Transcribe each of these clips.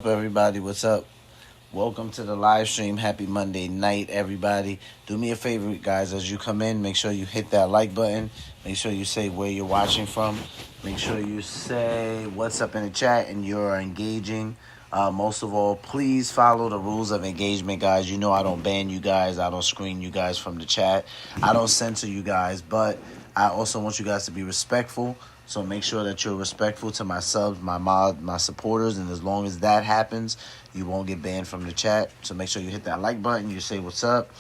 Everybody? What's up? Welcome to the live stream. Happy Monday night, everybody. Do me a favor, guys, as you come in, make sure you hit that like button. Make sure you say where you're watching from. Make sure you say what's up in the chat and you're engaging. Most of all, please follow the rules of engagement, guys. You know I don't ban you guys. I don't screen you guys from the chat. I don't censor you guys, but I also want you guys to be respectful. So make sure that you're respectful to my subs, my mod, my supporters, and as long as that happens, you won't get banned from the chat. So make sure you hit that like button. You say what's up.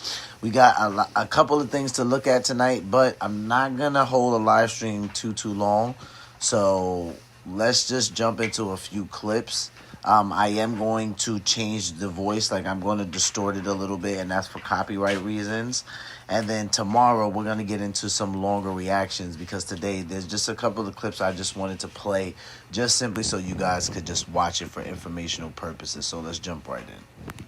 We got a couple of things to look at tonight, but I'm not gonna hold a live stream too long. So let's just jump into a few clips. I am going to change the voice, like I'm going to distort it a little bit, and that's for copyright reasons. And then tomorrow we're going to get into some longer reactions because today there's just a couple of clips I just wanted to play just simply so you guys could just watch it for informational purposes. So let's jump right in.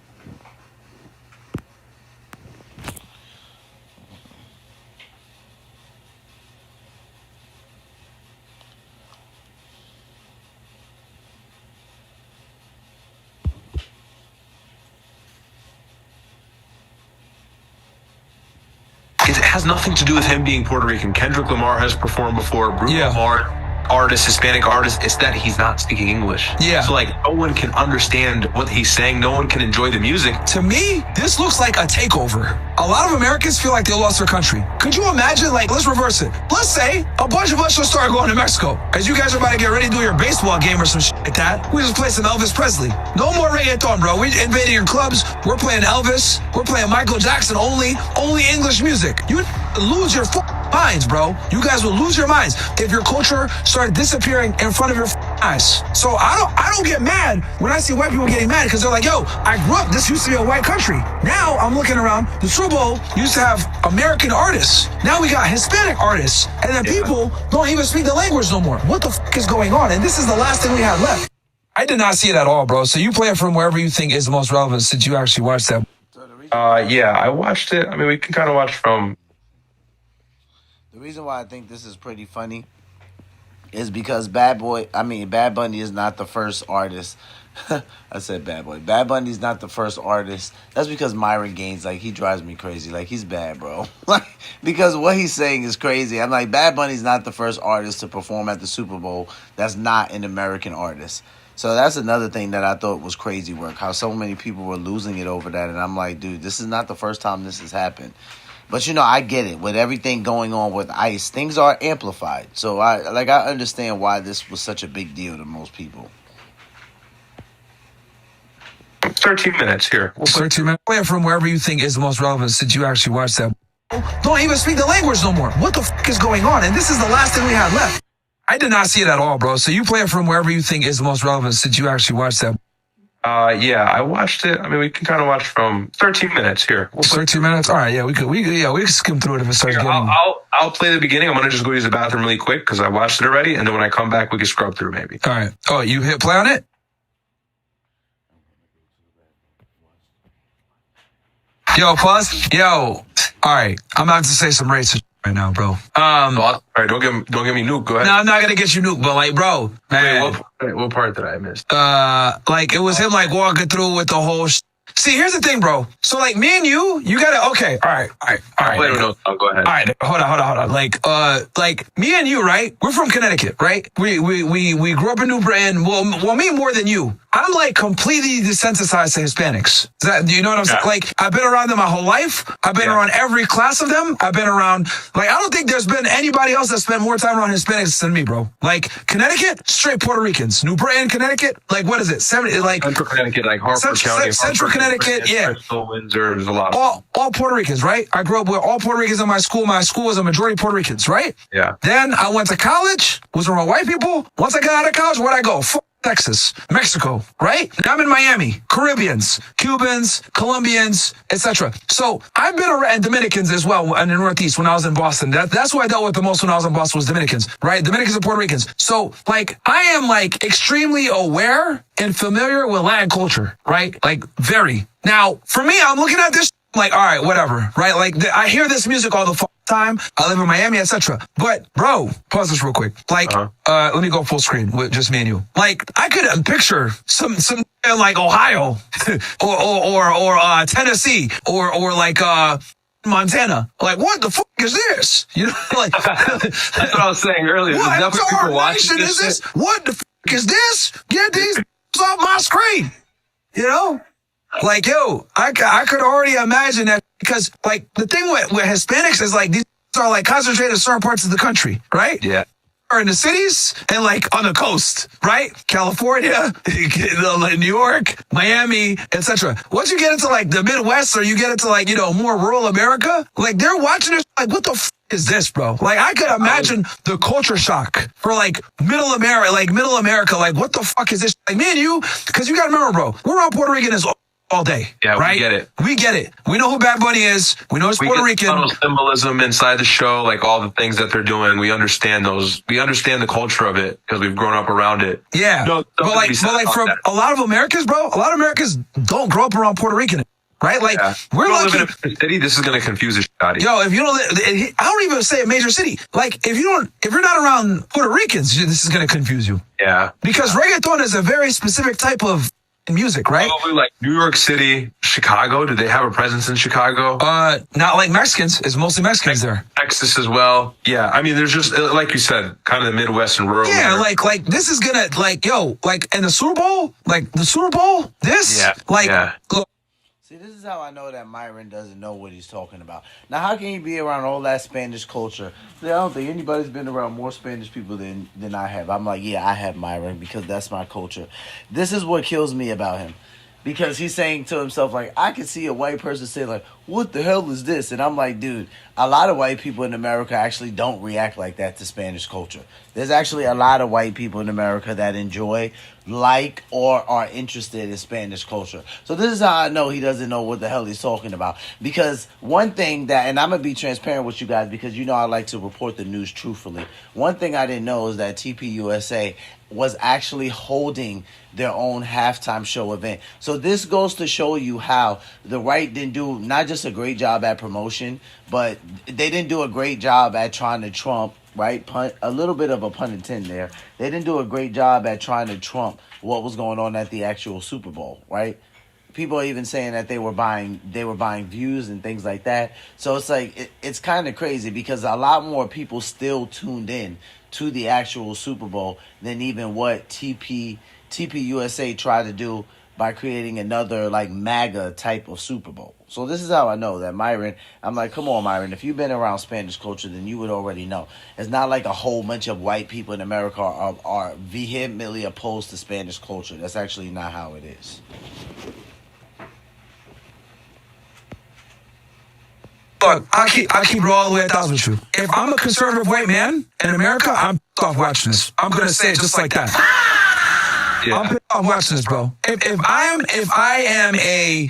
It has nothing to do with him being Puerto Rican. Kendrick Lamar has performed before. Bruno Mars, artist, Hispanic artist. It's that he's not speaking English. Yeah. So no one can understand what he's saying. No one can enjoy the music. To me, this looks like a takeover. A lot of Americans feel like they lost their country. Could you imagine, let's reverse it. Let's say a bunch of us just start going to Mexico. As you guys are about to get ready to do your baseball game or some shit like that, we just play some Elvis Presley. No more reggaeton, bro. We invading your clubs. We're playing Elvis. We're playing Michael Jackson only English music. You lose your minds, bro. You guys will lose your minds if your culture started disappearing in front of your eyes. So I don't get mad when I see white people getting mad because they're like, yo, I grew up, this used to be a white country. Now I'm looking around, the Super Bowl used to have American artists. Now we got Hispanic artists. And then people don't even speak the language no more. What the is going on? And this is the last thing we had left. I did not see it at all, bro. So you play it from wherever you think is the most relevant since you actually watched that. Yeah, I watched it. I mean, we can kind of watch from... The reason why I think this is pretty funny is because Bad Bunny is not the first artist. I said Bad Boy. Bad Bunny's not the first artist. That's because Myron Gaines, he drives me crazy. He's bad, bro. Because what he's saying is crazy. I'm like, Bad Bunny's not the first artist to perform at the Super Bowl that's not an American artist. So that's another thing that I thought was crazy work, how so many people were losing it over that. And I'm like, dude, this is not the first time this has happened. But, I get it. With everything going on with ICE, things are amplified. So, I understand why this was such a big deal to most people. 13 minutes here. 13 minutes. Play it from wherever you think is the most relevant since you actually watched that. Don't even speak the language no more. What the is going on? And this is the last thing we had left. I did not see it at all, bro. So you play it from wherever you think is the most relevant since you actually watched that. Yeah, I watched it. I mean, we can kind of watch from 13 minutes here. 13 minutes? All right, yeah, we could skim through it if it starts getting... I'll play the beginning. I'm going to just go use the bathroom really quick because I watched it already. And then when I come back, we can scrub through maybe. All right. Oh, you hit play on it? Yo, pause. Yo. All right. I'm about to say some racist right now, bro. All right, don't get me nuked. Go ahead. No, I'm not gonna get you nuked, but bro, man. Wait, what part did I miss? It was him walking through with the whole. See, here's the thing, bro. So me and you gotta. Okay, all right. Wait, no, go ahead. All right, hold on. Me and you, right? We're from Connecticut, right? We grew up in New Britain. Well, me more than you. I'm completely desensitized to Hispanics. Do you know what I'm saying? I've been around them my whole life. I've been around every class of them. I've been around, I don't think there's been anybody else that spent more time around Hispanics than me, bro. Connecticut, straight Puerto Ricans. New Britain, Connecticut, what is it? Central Connecticut, Harford County. Central Connecticut, yeah. Bristol, Windsor, there's a lot. All Puerto Ricans, right? I grew up with all Puerto Ricans in my school. My school was a majority Puerto Ricans, right? Yeah. Then I went to college, was around white people. Once I got out of college, where'd I go? Texas, Mexico, right? Now I'm in Miami, Caribbeans, Cubans, Colombians, etc. So I've been around Dominicans as well in the Northeast when I was in Boston. That's who I dealt with the most when I was in Boston was Dominicans, right? Dominicans and Puerto Ricans. So I am extremely aware and familiar with Latin culture, right? Very. Now, for me, I'm looking at this all right, whatever, right? I hear this music all the time. I live in Miami, etc. But bro, pause this real quick. Like, let me go full screen with just me and you. Like, I could picture some like Ohio or Tennessee or like Montana. Like, what the fuck is this? You know, like that's what I was saying earlier. What There's definitely people watching is this? What the fuck is this? Get these off my screen. You know? Like, yo, I could already imagine that, because like the thing with Hispanics is like these are like concentrated in certain parts of the country, right? Yeah. Or in the cities and like on the coast, right? California, New York, Miami, etc. Once you get into like the Midwest, or you get into like, you know, more rural America, like they're watching this like, what the f is this, bro? Like, I could imagine the culture shock for like middle America, like what the fuck is this? Like me and you, because you gotta remember, bro, we're all Puerto Rican all day. Yeah, right? we get it. We get it. We know who Bad Bunny is. We know it's Puerto Rican. Subtle symbolism inside the show, like all the things that they're doing. We understand those. We understand the culture of it because we've grown up around it. Yeah. No, but like from a lot of Americans, bro, a lot of Americans don't grow up around Puerto Rican, right? Like, we're lucky. lucky. Live in a city, this is going to confuse the shit out of you. Yo, if you don't, I don't even say a major city. Like, if you're not around Puerto Ricans, this is going to confuse you. Yeah. Because reggaeton is a very specific type of music, right? Probably like New York City, Chicago. Do they have a presence in Chicago? Not like Mexicans. It's mostly Mexicans there. Texas as well. Yeah, I mean, there's just like you said, kind of the Midwest and rural. Yeah, like this is gonna like, yo, like in the Super Bowl, this, yeah, like, yeah. Look. See, this is how I know that Myron doesn't know what he's talking about. Now, how can he be around all that Spanish culture? See, I don't think anybody's been around more Spanish people than I have. I'm like, yeah, I have Myron because that's my culture. This is what kills me about him. Because he's saying to himself, like, I can see a white person say, like, what the hell is this? And I'm like, dude, a lot of white people in America actually don't react like that to Spanish culture. There's actually a lot of white people in America that enjoy, like, or are interested in Spanish culture. So this is how I know he doesn't know what the hell he's talking about. Because one thing that, and I'm going to be transparent with you guys because you know I like to report the news truthfully. One thing I didn't know is that TPUSA was actually holding their own halftime show event. So this goes to show you how the right didn't do not just a great job at promotion, but they didn't do a great job at trying to trump, right? A little bit of a pun intended there. They didn't do a great job at trying to trump what was going on at the actual Super Bowl, right? People are even saying that they were buying views and things like that. So it's like it's kind of crazy because a lot more people still tuned in to the actual Super Bowl than even what TPUSA tried to do by creating another like MAGA type of Super Bowl. So this is how I know that Myron, I'm like, come on, Myron, if you've been around Spanish culture, then you would already know. It's not like a whole bunch of white people in America are vehemently opposed to Spanish culture. That's actually not how it is. Look, I keep it all the way 1,000 with you. If I'm a conservative white man in America, I'm off watching this. I'm gonna say it just like that. Yeah. I'm off watching this, bro. If I am a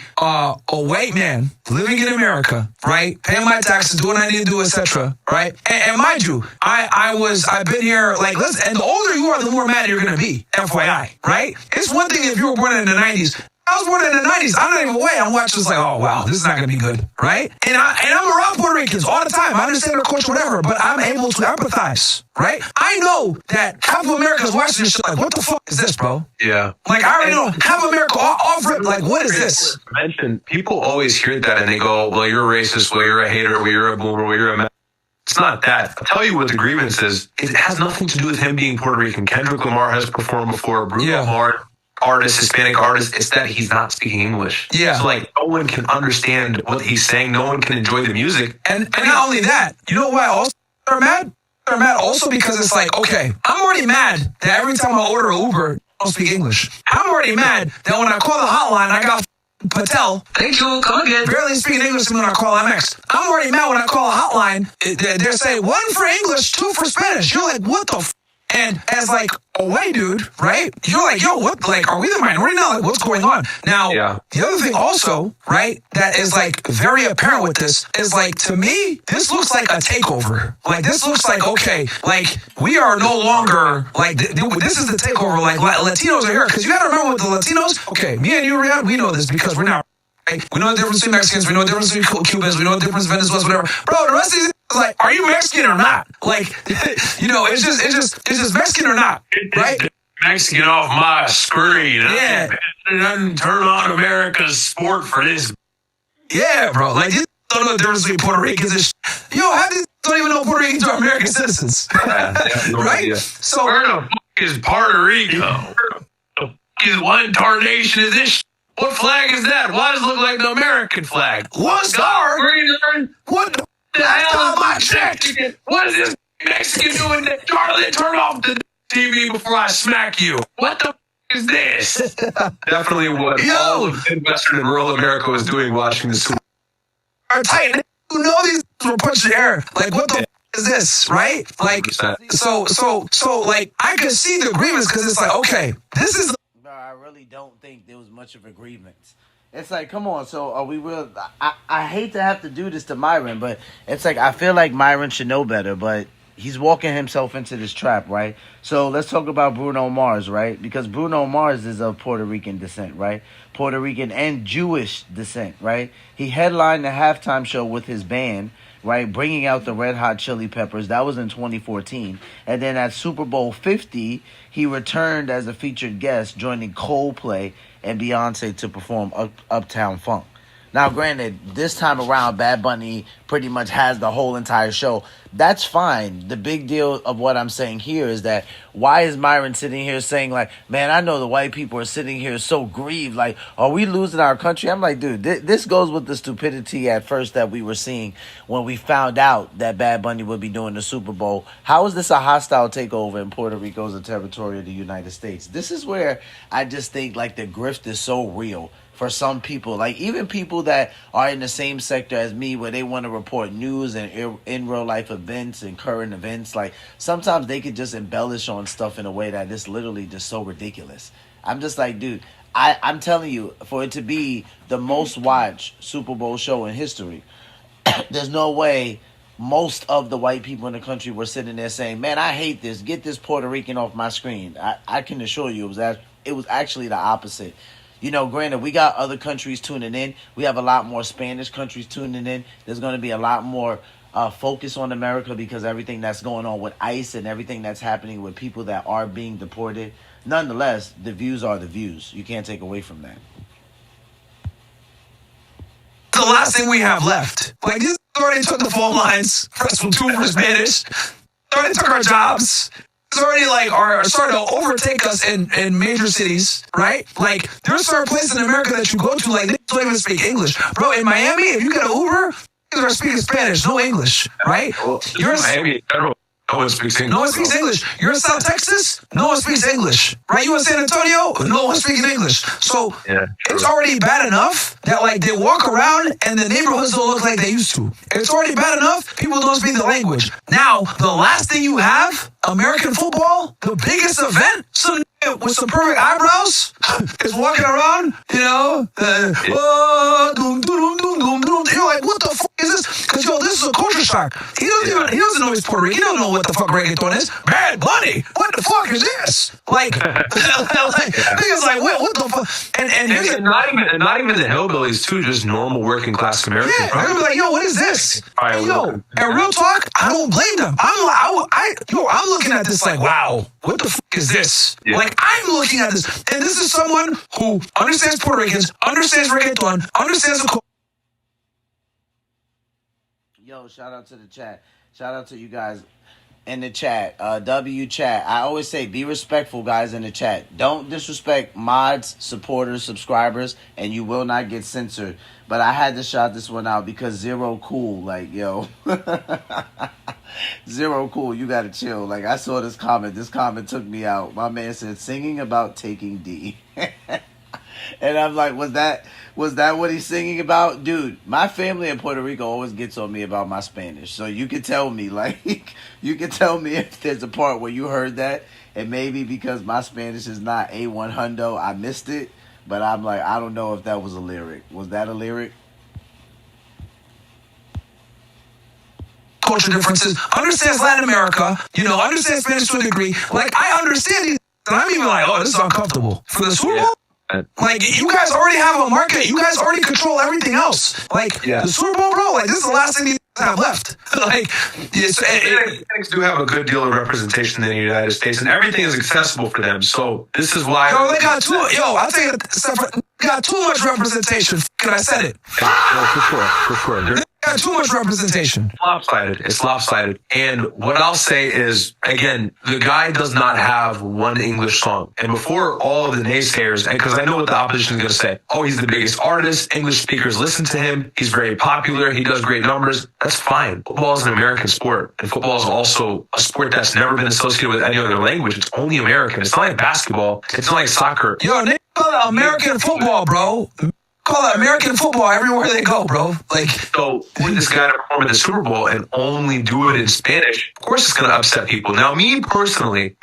white man living in America, right, paying my taxes, doing what I need to do, etc., right, and mind you, I've been here like listen, and the older you are, the more mad you're gonna be. FYI, right? It's one thing if you were born in the 90s. I was born in the 90s. I'm not even away. I'm watching this like, oh, wow, this is not going to be good, right? And I'm around Puerto Ricans all the time. I understand their culture, whatever, but I'm able to empathize, right? I know that half of America's watching this shit like, what the fuck is this, bro? Yeah. Like, I already know half of America off rip, like, what is this? People always hear that and they go, well, you're a racist, well, you're a hater, well, you're a boomer, well, you're a... It's not that. I'll tell you what the grievance is. It has nothing to do with him being Puerto Rican. Kendrick Lamar has performed before. Bruno Mars. Artist, Hispanic artist, it's that he's not speaking English. Yeah. So like no one can understand what he's saying. No one can enjoy the music. And not only that, you know why also they're mad? They're mad also because it's like, okay, I'm already mad that every time I order an Uber, I don't speak English. I'm already mad that when I call the hotline, I got Patel. Thank you, come again. Barely speaking English when I call MX. I'm already mad when I call a hotline. They're saying 1 for English, 2 for Spanish. You're like, what the f? And as like a white dude, right? You're like, yo, what? Like, are we the minority now? Like, what's going on? Now, the other thing also, right, that is like very apparent with this is like, to me, this looks like a takeover. Like, this looks like, okay, like we are no longer like, this is the takeover. Like, Latinos are here. Cause you gotta remember with the Latinos, okay, me and you, Riyadh, we know this because we're not. We know the difference between Mexicans. We know the difference between Cubans. We know the difference between Venezuelans, whatever. Bro, the rest of these is like, are you Mexican or not? Like, it's just Mexican or not, right? Mexican off my screen. Yeah. And turn on America's sport for this. Yeah, bro. Like, these don't know the difference between Puerto Ricans and Yo, how these don't even know Puerto Ricans are American citizens? Right? So, where the fuck is Puerto Rico? Where the fuck is one tarnation is this? What flag is that? Why does it look like the American flag? one star? What the hell is my check? What is this Mexican doing? Charlie, turn off the TV before I smack you. What the is this? Definitely what all of Midwestern and rural America was doing watching the Super Bowl. Are tight. You know these were punched in the air. Like, what the is this, right? Like, so, like, I could see the grievance because it's like, okay, this is. Bro, I really don't think there was much of a grievance. It's like, come on, so are we real? I hate to have to do this to Myron, but it's like, I feel like Myron should know better, but he's walking himself into this trap, right? So let's talk about Bruno Mars, right? Because Bruno Mars is of Puerto Rican descent, right? Puerto Rican and Jewish descent, right? He headlined the halftime show with his band, right? Bringing out the Red Hot Chili Peppers. That was in 2014. And then at Super Bowl 50, he returned as a featured guest, joining Coldplay and Beyonce to perform Uptown Funk. Now, granted, this time around, Bad Bunny pretty much has the whole entire show. That's fine. The big deal of what I'm saying here is that why is Myron sitting here saying, like, man, I know the white people are sitting here so grieved. Like, are we losing our country? I'm like, dude, this goes with the stupidity at first that we were seeing when we found out that Bad Bunny would be doing the Super Bowl. How is this a hostile takeover in Puerto Rico as a territory of the United States? This is where I just think, like, the grift is so real. For some people, like even people that are in the same sector as me where they want to report news and in real life events and current events, like sometimes they could just embellish on stuff in a way that is literally just so ridiculous. I'm just like, dude, I'm telling you, for it to be the most watched Super Bowl show in history, there's no way most of the white people in the country were sitting there saying, man, I hate this. Get this Puerto Rican off my screen. I can assure you it was actually the opposite. You know, granted, we got other countries tuning in. We have a lot more Spanish countries tuning in. There's going to be a lot more focus on America because everything that's going on with ICE and everything that's happening with people that are being deported. Nonetheless, the views are the views. You can't take away from that. The last thing we have left. Like, this already took the phone lines from 2 for Spanish. Already took our jobs. It's already like are starting to overtake us in major cities, right? Like there's certain places in America that you go to, like they don't even speak English, bro. In Miami, if you get an Uber, they're speaking Spanish, no English, right? You're in Miami, no one speaks English. No one speaks English. You're in South Texas, no one speaks English, right? You in San Antonio, no one speaking English. So it's already bad enough that like they walk around and the neighborhoods don't look like they used to. It's already bad enough people don't speak the language. Now the last thing you have, American football, the biggest event, some with some perfect eyebrows is walking around, you know, you're like, what the fuck is this? Because yo, this is a culture shock. He doesn't know he's Puerto Rican. He doesn't know what the fuck reggaeton is. Bad Bunny, what the fuck is this? Like, niggas like, what the fuck? And not even the hillbillies too, just normal working class Americans. Yeah, they're like, yo, what is this? And real talk, I don't blame them. I'm looking at this like, wow, what the fuck is this? Yeah. Like, I'm looking at this, and this is someone who understands Puerto Ricans, understands reggaeton, understands the culture. Yo, shout out to the chat. Shout out to you guys in the chat. W chat. I always say be respectful, guys, in the chat. Don't disrespect mods, supporters, subscribers, and you will not get censored. But I had to shout this one out because Zero Cool, like, yo. Zero Cool, you gotta chill. Like, I saw this comment. This comment took me out. My man said, singing about taking D. And I'm like, was that what he's singing about? Dude, my family in Puerto Rico always gets on me about my Spanish. So you can tell me, like, you can tell me if there's a part where you heard that. And maybe because my Spanish is not A1 hundo, I missed it. But I'm like, I don't know if that was a lyric. Was that a lyric? Culture differences, understands Latin America, you know, understands Spanish to a degree. Like, I understand these, and I'm even like, oh, this is uncomfortable. For the Super Bowl? Like, you guys already have a market. You guys already control everything else. Like, the Super Bowl, bro, like, this is the last thing you have left. Like, Hispanics do have a good deal of representation in the United States, and everything is accessible for them. So this is why. They got I'll tell you, they got too much representation. I said it. For sure. They got too much representation. It's lopsided. And what I'll say is, again, the guy does not have one English song. And before all of the naysayers, because I know what the opposition is going to say, oh, he's the biggest artist. English speakers listen to him. He's very popular. He does great numbers. That's fine. Football is an American sport. And football is also a sport that's never been associated with any other language. It's only American. It's not like basketball. It's not like soccer. They call it American football, bro. Call it American football everywhere they go, bro. Like, so for this guy to perform in the Super Bowl and only do it in Spanish, of course it's going to upset people. Now, me personally,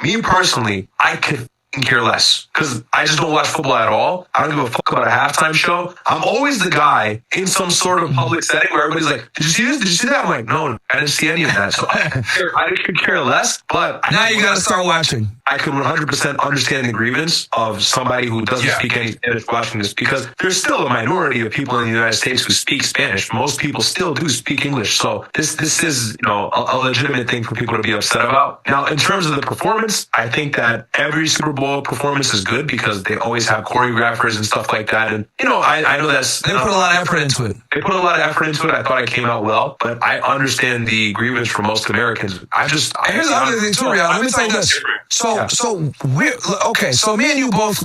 I could care less because I just don't watch football at all. I don't give a fuck about a halftime show. I'm always the guy in some sort of public setting where everybody's like, did you see this? Did you see that? I'm like, no, I didn't see any of that. So I could care less, but now you got to start watching. I can 100% understand the grievance of somebody who doesn't speak any Spanish watching this, because there's still a minority of people in the United States who speak Spanish. Most people still do speak English. So this is, a legitimate thing for people to be upset about. Now, in terms of the performance, I think that every Super Bowl performance is good because they always have choreographers and stuff like that. And, I know that's... They put a lot of effort into it. They put a lot of effort into it. I thought it came out well, but I understand the grievance for most Americans. Here's the other thing too, Riyadh. Let me tell you this. So me and you both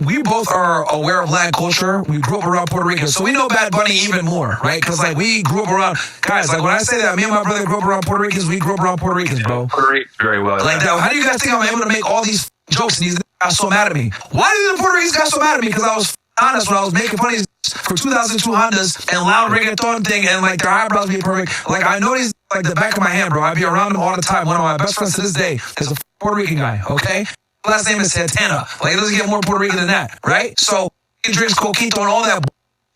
we both are aware of Latin culture. We grew up around Puerto Rico, so we know Bad Bunny even more, right? Because we grew up around guys. Like when I say that, me and my brother grew up around Puerto Ricans. We grew up around Puerto Ricans, bro. Puerto Rico very well. Like that. How do you guys think I'm able to make all these jokes and these guys got so mad at me? Why did the Puerto Ricans got so mad at me? Because I was honest when I was making fun of these for 2002 Hondas and loud reggaeton thing and their eyebrows being perfect. Like I know these like the back of my hand, bro. I be around them all the time. One of my best friends to this day is a Puerto Rican guy, okay? Last name is Santana. Like, it doesn't get more Puerto Rican than that, right? So, he drinks coquito and all that.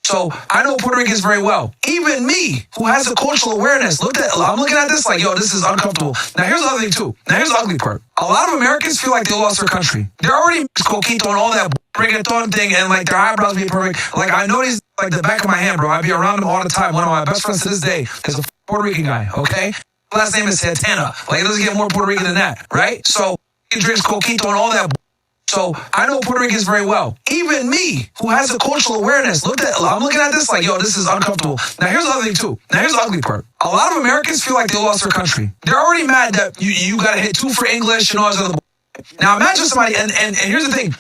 So, I know Puerto Ricans very well. Even me, who has a cultural awareness, I'm looking at this like, yo, this is uncomfortable. Now, here's the other thing, too. Now, here's the ugly part. A lot of Americans feel like they lost their country. They're already coquito and all that reggaeton thing and, their eyebrows being perfect. Like, I know these like the back of my hand, bro. I be around them all the time. One of my best friends to this day is a Puerto Rican guy, okay? Last name is Santana. Like, it doesn't get more Puerto Rican than that, right? So, he drinks coquito and all that. So, I know Puerto Ricans very well. Even me, who has a cultural awareness, I'm looking at this like, yo, this is uncomfortable. Now, here's the other thing, too. Now, here's the ugly part. A lot of Americans feel like they lost their country. They're already mad that you got to hit 2 for English and all this other. Now, imagine somebody, and here's the thing.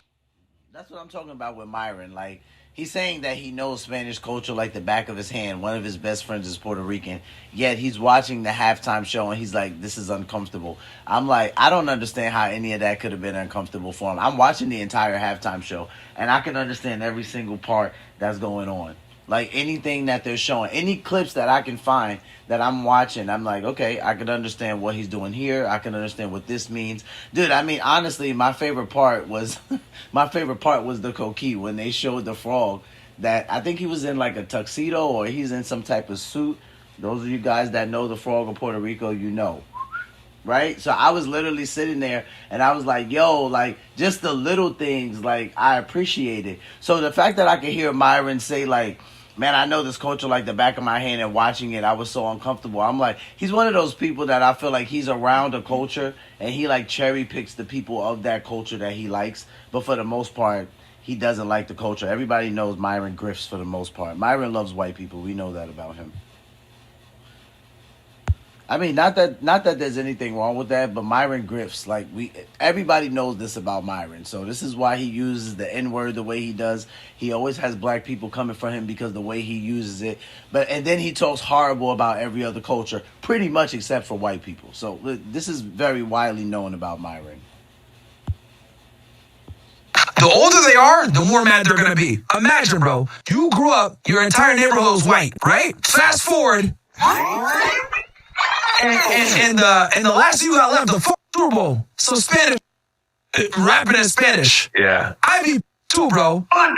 That's what I'm talking about with Myron. Like, he's saying that he knows Spanish culture like the back of his hand. One of his best friends is Puerto Rican. Yet he's watching the halftime show and he's like, this is uncomfortable. I'm like, I don't understand how any of that could have been uncomfortable for him. I'm watching the entire halftime show and I can understand every single part that's going on. Like anything that they're showing, any clips that I can find that I'm watching, I'm like, okay, I can understand what he's doing here. I can understand what this means. Dude, I mean, honestly, my favorite part was the coquille when they showed the frog that I think he was in like a tuxedo or he's in some type of suit. Those of you guys that know the frog of Puerto Rico, you know. Right? So I was literally sitting there and I was like, yo, like just the little things, like I appreciate it. So the fact that I could hear Myron say like, man, I know this culture like the back of my hand and watching it, I was so uncomfortable. I'm like, he's one of those people that I feel like he's around a culture and he like cherry picks the people of that culture that he likes. But for the most part, he doesn't like the culture. Everybody knows Myron grifts for the most part. Myron loves white people. We know that about him. I mean, not that there's anything wrong with that, but Myron grifts. Like everybody knows this about Myron. So this is why he uses the N-word the way he does. He always has black people coming for him because the way he uses it. And then he talks horrible about every other culture, pretty much except for white people. So this is very widely known about Myron. The older they are, the more mad they're gonna be. Imagine, bro, you grew up, your entire neighborhood was white, right? Fast forward. And the last thing you got left, the Super Bowl. So Spanish, rapping in Spanish. Yeah. I be too, bro. What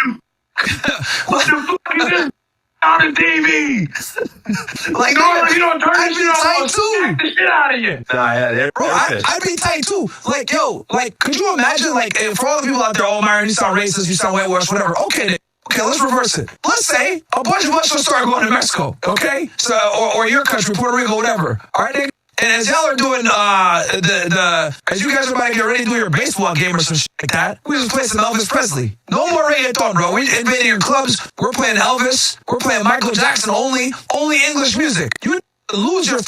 the fuck is this? on the TV. Like, I'd be tight too. The shit out of you. Nah, yeah, Bro, I'd be tight too. Like, yo, like, could you imagine, like, for all the people out there, oh, Myron, you sound racist, you sound whitewash, whatever. Okay, then. Okay, let's reverse it. Let's say a bunch of us will start going to Mexico, okay? So, or your country, Puerto Rico, whatever. All right, nigga? And as y'all are doing as you guys are about to get ready to do your baseball game or some shit like that, we just play some Elvis Presley. No more reggaeton, bro. We invading your clubs. We're playing Elvis. We're playing Michael Jackson only English music. You lose your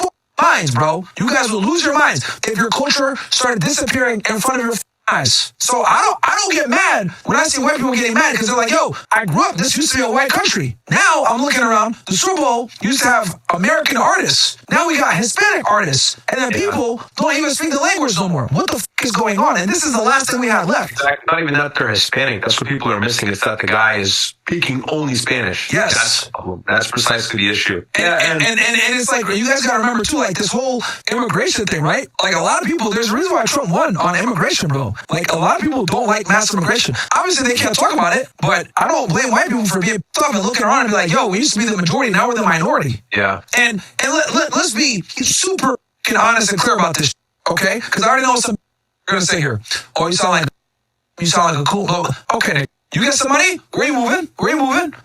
minds, bro. You guys will lose your minds if your culture started disappearing in front of your eyes. So I don't get mad when I see white people getting mad because they're like, yo, I grew up, this used to be a white country. Now I'm looking around, the Super Bowl used to have American artists. Now we got Hispanic artists. And then people don't even speak the language no more. What the is going on? And this is the last thing we had left. Not even that they're Hispanic. That's what people are missing. It's that the guy is speaking only Spanish. Yes. That's precisely the issue. And it's like, you guys got to remember too, like this whole immigration thing, right? Like a lot of people, there's a reason why Trump won on immigration, bro. Like a lot of people don't like mass immigration. Obviously they can't talk about it, but I don't blame white people for being tough and looking around and be like, yo, we used to be the majority, now we're the minority. Yeah. And let's be super honest and clear about this, okay? Because I already know some are going to say here, oh, you sound like a cool, okay, you get some money? Where you moving?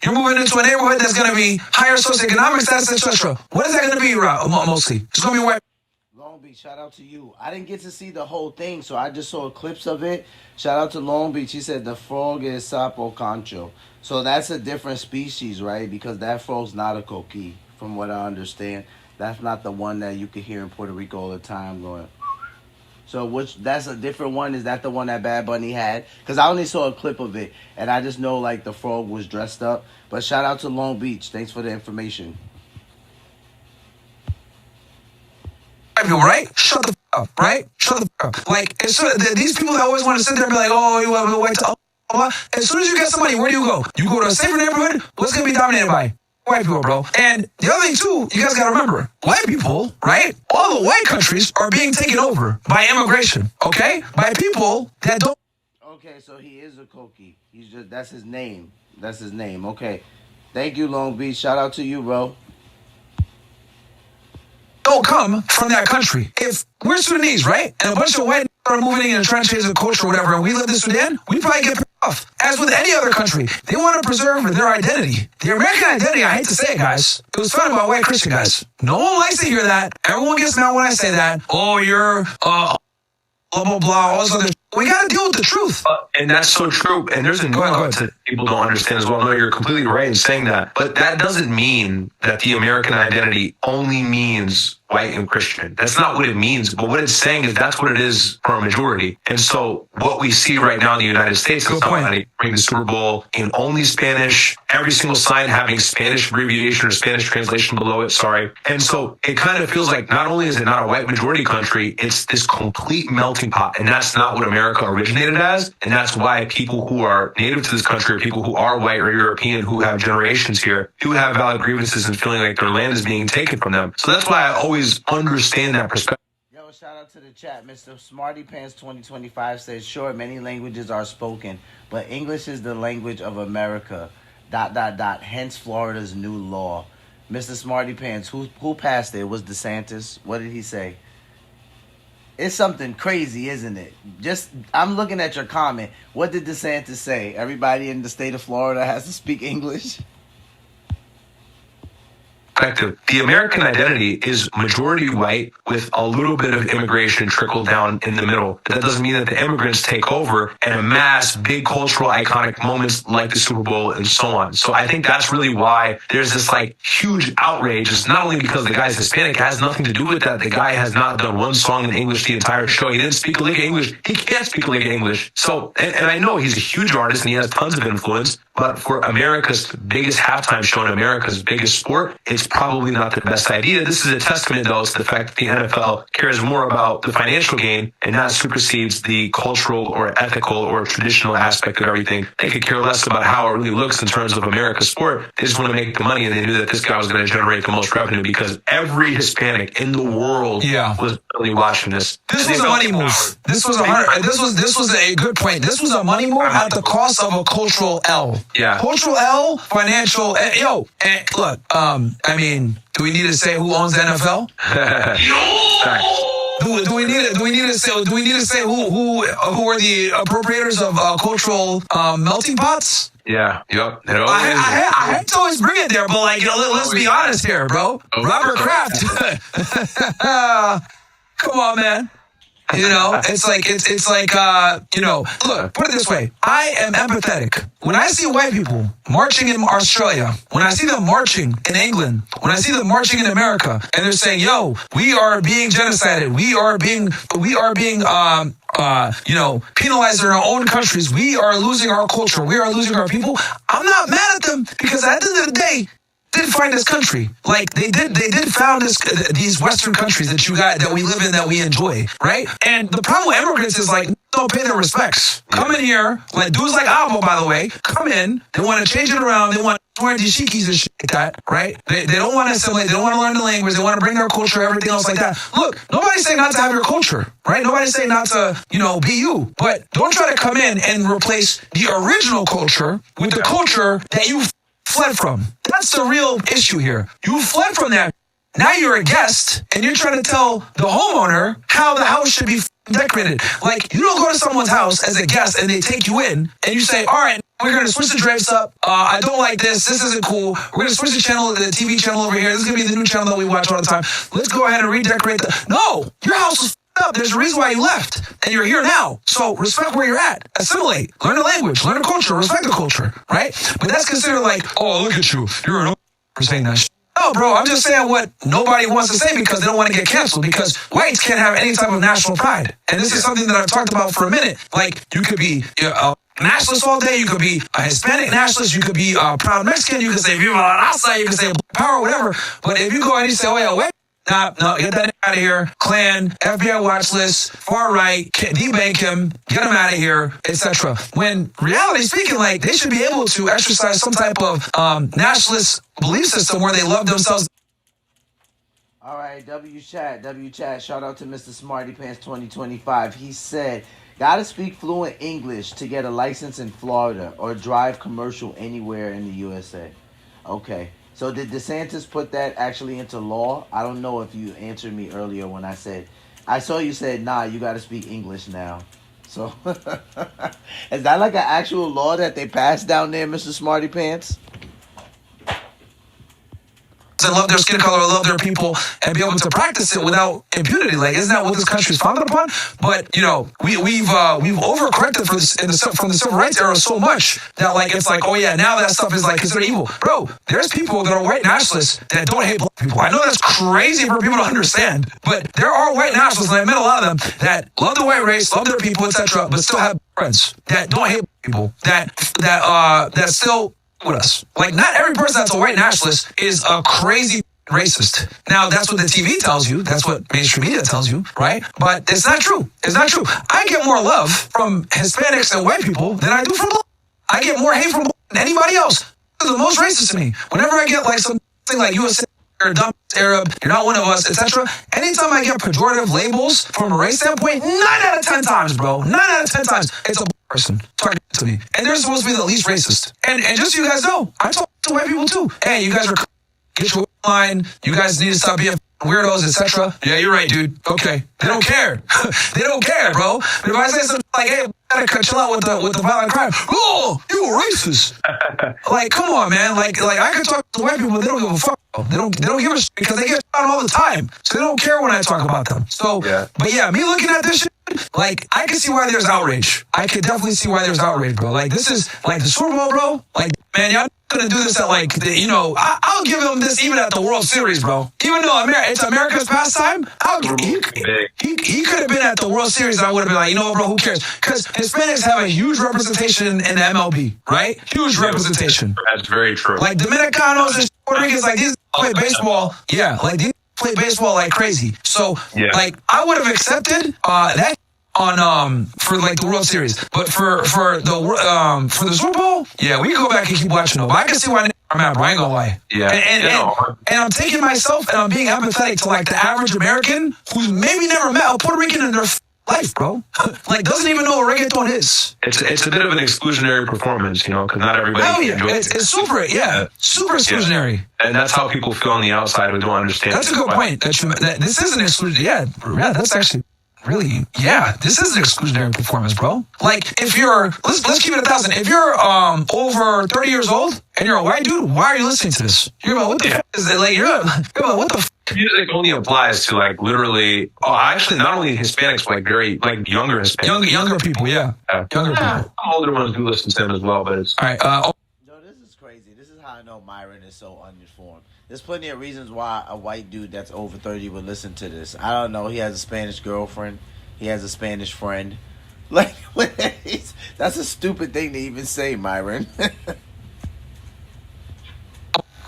You're moving into a neighborhood that's going to be higher socioeconomic status, etc. What is that going to be, mostly? It's going to be white. Long Beach, shout out to you. I didn't get to see the whole thing, so I just saw clips of it. Shout out to Long Beach. He said the frog is Sapo Concho. So that's a different species, right? Because that frog's not a coqui, from what I understand. That's not the one that you can hear in Puerto Rico all the time going. So that's a different one. Is that the one that Bad Bunny had? Because I only saw a clip of it, and I just know like the frog was dressed up. But shout out to Long Beach. Thanks for the information. People, right? Shut the f up, right? Shut the f up. Like, these people that always want to sit there and be like, oh, you have a white to as soon as you get some money, where do you go? You go to a safer neighborhood? What's going to be dominated by? White people, bro. And the other thing, too, you guys got to remember, white people, right? All the white countries are being taken over by immigration, okay? By people that don't. Okay, so he is a coqui. That's his name. Okay. Thank you, Long Beach. Shout out to you, bro. Don't come from that country. If we're Sudanese, right? And a bunch of white are moving in and trying to change the culture or whatever, and we live in Sudan, we probably get pissed off. As with any other country, they want to preserve their identity. The American identity, I hate to say it, guys, it was founded by white Christian guys. No one likes to hear that. Everyone gets mad when I say that. Oh, you're, blah, blah, blah, all this other shit. We got to deal with the truth. And that's so true. And there's a nuance that people don't understand as well. No, you're completely right in saying that. But that doesn't mean that the American identity only means white and Christian. That's not what it means. But what it's saying is that's what it is for a majority. And so what we see right now in the United States is somebody bring the Super Bowl in only Spanish, every single sign having Spanish abbreviation or Spanish translation below it. Sorry. And so it kind of feels like not only is it not a white majority country, it's this complete melting pot. And that's not what America originated as. And that's why people who are native to this country, or people who are white or European who have generations here, do have valid grievances and feeling like their land is being taken from them. So that's why I always understand that perspective. Yo, shout out to the chat. Mr. Smarty Pants 2025 says, sure, many languages are spoken, but English is the language of America. ... Hence Florida's new law. Mr. Smarty Pants, who passed it? It was DeSantis. What did he say? It's something crazy, isn't it? I'm looking at your comment. What did DeSantis say? Everybody in the state of Florida has to speak English? The American identity is majority white with a little bit of immigration trickle down in the middle. That doesn't mean that the immigrants take over and amass big cultural iconic moments like the Super Bowl and so on. So I think that's really why there's this like huge outrage. It's not only because the guy's Hispanic, it has nothing to do with that. The guy has not done one song in English the entire show. He didn't speak a lick of English. He can't speak a lick of English. So, and I know he's a huge artist and he has tons of influence, but for America's biggest halftime show and America's biggest sport, it's probably not the best idea. This is a testament, though, to the fact that the NFL cares more about the financial gain and not supersedes the cultural or ethical or traditional aspect of everything. They could care less about how it really looks in terms of America's sport. They just want to make the money, and they knew that this guy was going to generate the most revenue because every Hispanic in the world was really watching this. This was a money move. This was a good point. This was a money move at the cost of a cultural L. Yeah. Cultural L, financial. Look. I mean, do we need to say who owns the NFL? Do we need to say who are the appropriators of cultural melting pots? Yeah. Yep. I hate to always bring it there, but let's be honest here, bro. Robert Kraft. Come on, man. It's like, look, put it this way. I am empathetic. When I see white people marching in Australia, when I see them marching in England, when I see them marching in America, and they're saying, yo, we are being genocided. We are being penalized in our own countries. We are losing our culture. We are losing our people. I'm not mad at them because at the end of the day, did find this country. Like they did found these Western countries that we live in, that we enjoy, right? And the problem with immigrants is don't pay their respects. Come in here, dudes like Albo, by the way, come in, they want to change it around, they want to wear dashikis and shit like that, right? They don't want to assimilate, they don't want to learn the language, they want to bring their culture, everything else like that. Look, nobody's saying not to have your culture, right? Nobody's saying not to, be you. But don't try to come in and replace the original culture with the culture that you fled from. That's the real issue here. You fled from that. Now you're a guest, and you're trying to tell the homeowner how the house should be decorated. You don't go to someone's house as a guest, and they take you in, and you say, all right, we're going to switch the drapes up. I don't like this. This isn't cool. We're going to switch the TV channel over here. This is going to be the new channel that we watch all the time. Let's go ahead and redecorate No, your house was up. There's a reason why you left, and you're here now. So respect where you're at. Assimilate. Learn the language. Learn the culture. Respect the culture, right? But that's considered oh, look at you. You're an for saying that shit. No, bro, I'm just saying what nobody wants to say because they don't want to get canceled, because whites can't have any type of national pride. And this is something that I've talked about for a minute. You could be a nationalist all day. You could be a Hispanic nationalist. You could be a proud Mexican. You could say Viva la Raza. You could say Black Power, whatever. But if you go and you say, oh, yeah, wait. No, get that out of here. Klan, FBI watch list, far right, debank him, get him out of here, etc. When reality speaking, they should be able to exercise some type of nationalist belief system where they love themselves. All right, W chat. Shout out to Mr. Smarty Pants 2025. He said, gotta speak fluent English to get a license in Florida or drive commercial anywhere in the USA. Okay. So did DeSantis put that actually into law? I don't know if you answered me earlier when I saw you said, nah, you got to speak English now. So is that an actual law that they passed down there, Mr. Smarty Pants? And love their skin color, love their people, and be able to practice it without impunity. Isn't that what this country is founded upon? But we've overcorrected from the civil rights era so much that it's oh yeah, now that stuff is considered evil. Bro, there's people that are white nationalists that don't hate black people. I know that's crazy for people to understand, but there are white nationalists, and I met a lot of them that love the white race, love their people, etc., but still have friends that don't hate black people, that still with us. Not every person that's a white nationalist is a crazy racist. Now, that's what the TV tells you. That's what mainstream media tells you, right? But it's not true. It's not true. I get more love from Hispanics and white people than I do from black. I get more hate from black than anybody else. They're the most racist to me. Whenever I get something like USA, you're a dumb Arab, you're not one of us, etc. Anytime I get pejorative labels from a race standpoint, 9 out of 10 times, bro. 9 out of 10 times, it's a person talking to me. And they're supposed to be the least racist. And just so you guys know, I talk to white people too. Hey, you guys are get your line. You guys need to stop being weirdos, etc. Yeah, you're right, dude. Okay. They don't care. They don't care, bro. But if I say something hey, gotta chill out with the violent crime. Oh, you a racist. Come on, man. I could talk to white people, but they don't give a fuck. They don't give a shit because they get shot all the time. So they don't care when I talk about them. So, yeah. But yeah, me looking at this shit, I can see why there's outrage. I can definitely see why there's outrage, bro. This is the Super Bowl, bro. Man, y'all gonna do this at I'll give them this even at the World Series, bro. Even though it's America's pastime, he could have been at the World Series and I would have been you know what, bro, who cares? Because Hispanics have a huge representation in the MLB, right? Huge representation. That's very true. Dominicanos and Puerto Ricans, like, these play baseball. Yeah, like, these play baseball like crazy. So, like, I would have accepted that on for like the World Series, but for the Super Bowl, yeah, we can go back and keep watching them. But I can see why I'm mad, bro. I ain't gonna lie. Yeah. And I'm taking myself and I'm being empathetic to like the average American who's maybe never met a Puerto Rican in their life, bro. Like, doesn't even know what reggaeton is. It's a bit of an exclusionary performance, you know, because not everybody. Oh yeah, enjoys it. it's super, super exclusionary. And that's how people feel on the outside who don't understand. That's a good point. That this is an exclusion. Yeah, that's actually. Really? Yeah, this is an exclusionary performance, bro. Like, if you're, let's keep it 1,000. If you're over 30 years old and you're a white dude, why are you listening to this? You're about, what the fuck is it? Like, you're about, what the fuck? Music only applies to like literally, actually not only Hispanics, but like very like younger Hispanics. Younger people, yeah. Younger people. Older ones do listen to them as well, but it's all right. Yo, this is crazy. This is how I know Myron is so uninformed. There's plenty of reasons why a white dude that's over 30 would listen to this. I don't know. He has a Spanish girlfriend. He has a Spanish friend. Like, that's a stupid thing to even say, Myron.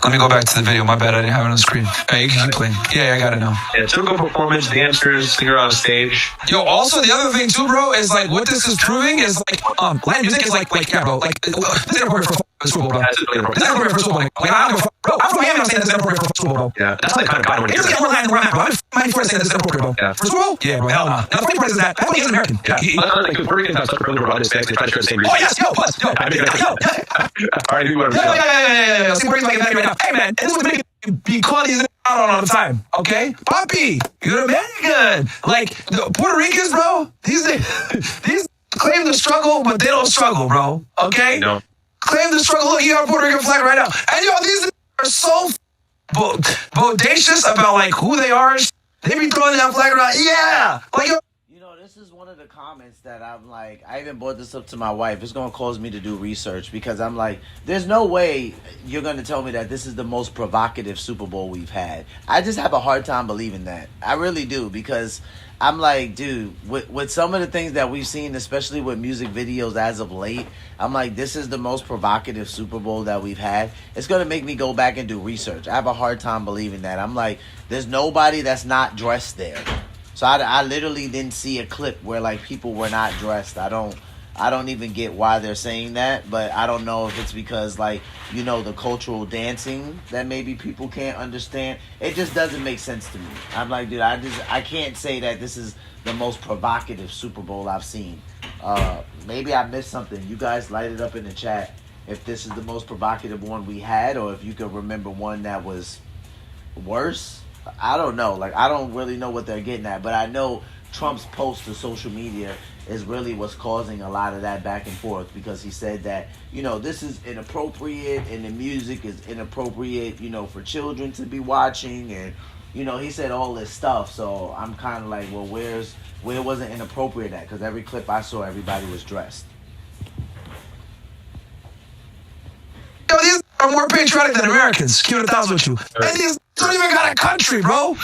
Let me go back to the video. My bad, I didn't have it on the screen. Hey, you can keep playing. Yeah, I got it now. yeah, typical performance, dancers, singer on stage. Yo, also the other thing too, bro, is like what this is proving is like Latin music is like yeah, bro, like this is inappropriate for Super Bowl, bro. That's really This is inappropriate for Super Bowl. Like, I don't give a fuck, bro. I'm from Miami. I'm saying this is inappropriate for Super Bowl, bro. Yeah, that's like kind of God. It's like Latin where I'm at, bro. I'm Miami for saying this is inappropriate, bro. Yeah. For Super Bowl, yeah, bro. Hell no. Now the funny part is that I don't think he's an American. Yeah, like Puerto Ricans have stuff earlier about Hispanics. They try to share the same Oh reason. yes, yo, plus, yo, I mean, yo, all right, do whatever. yeah. See, Brady's like that right now. Hey man, this is what making be calling these out on all the time, okay? Poppy, you're American. Like the Puerto Ricans, bro. These claim the struggle, but they don't struggle, bro. Okay? No. Claim the struggle. Look, you got a Puerto Rican flag right now, and yo, these are so bodacious about like who they are. They be throwing that flag around. Yeah, like yo. You know, this is one of the comments that I'm like, I even brought this up to my wife. It's going to cause me to do research because I'm like, there's no way you're going to tell me that this is the most provocative Super Bowl we've had. I just have a hard time believing that. I really do, because I'm like, dude, with some of the things that we've seen, especially with music videos as of late, I'm like, this is the most provocative Super Bowl that we've had. It's going to make me go back and do research. I have a hard time believing that. I'm like, there's nobody that's not dressed there. So I literally didn't see a clip where like people were not dressed. I don't even get why they're saying that, but I don't know if it's because like, you know, the cultural dancing that maybe people can't understand. It just doesn't make sense to me. I'm like, dude, I can't say that this is the most provocative Super Bowl I've seen. Maybe I missed something. You guys light it up in the chat if this is the most provocative one we had, or if you could remember one that was worse. I don't know. Like, I don't really know what they're getting at, but I know Trump's post to social media is really what's causing a lot of that back and forth, because he said that, you know, this is inappropriate and the music is inappropriate, you know, for children to be watching, and, you know, he said all this stuff. So I'm kind of like, well, where was it inappropriate at? Because every clip I saw, everybody was dressed. Yo, these are more patriotic than Americans. Keep it 1,000 with you. And these don't even got a country, bro.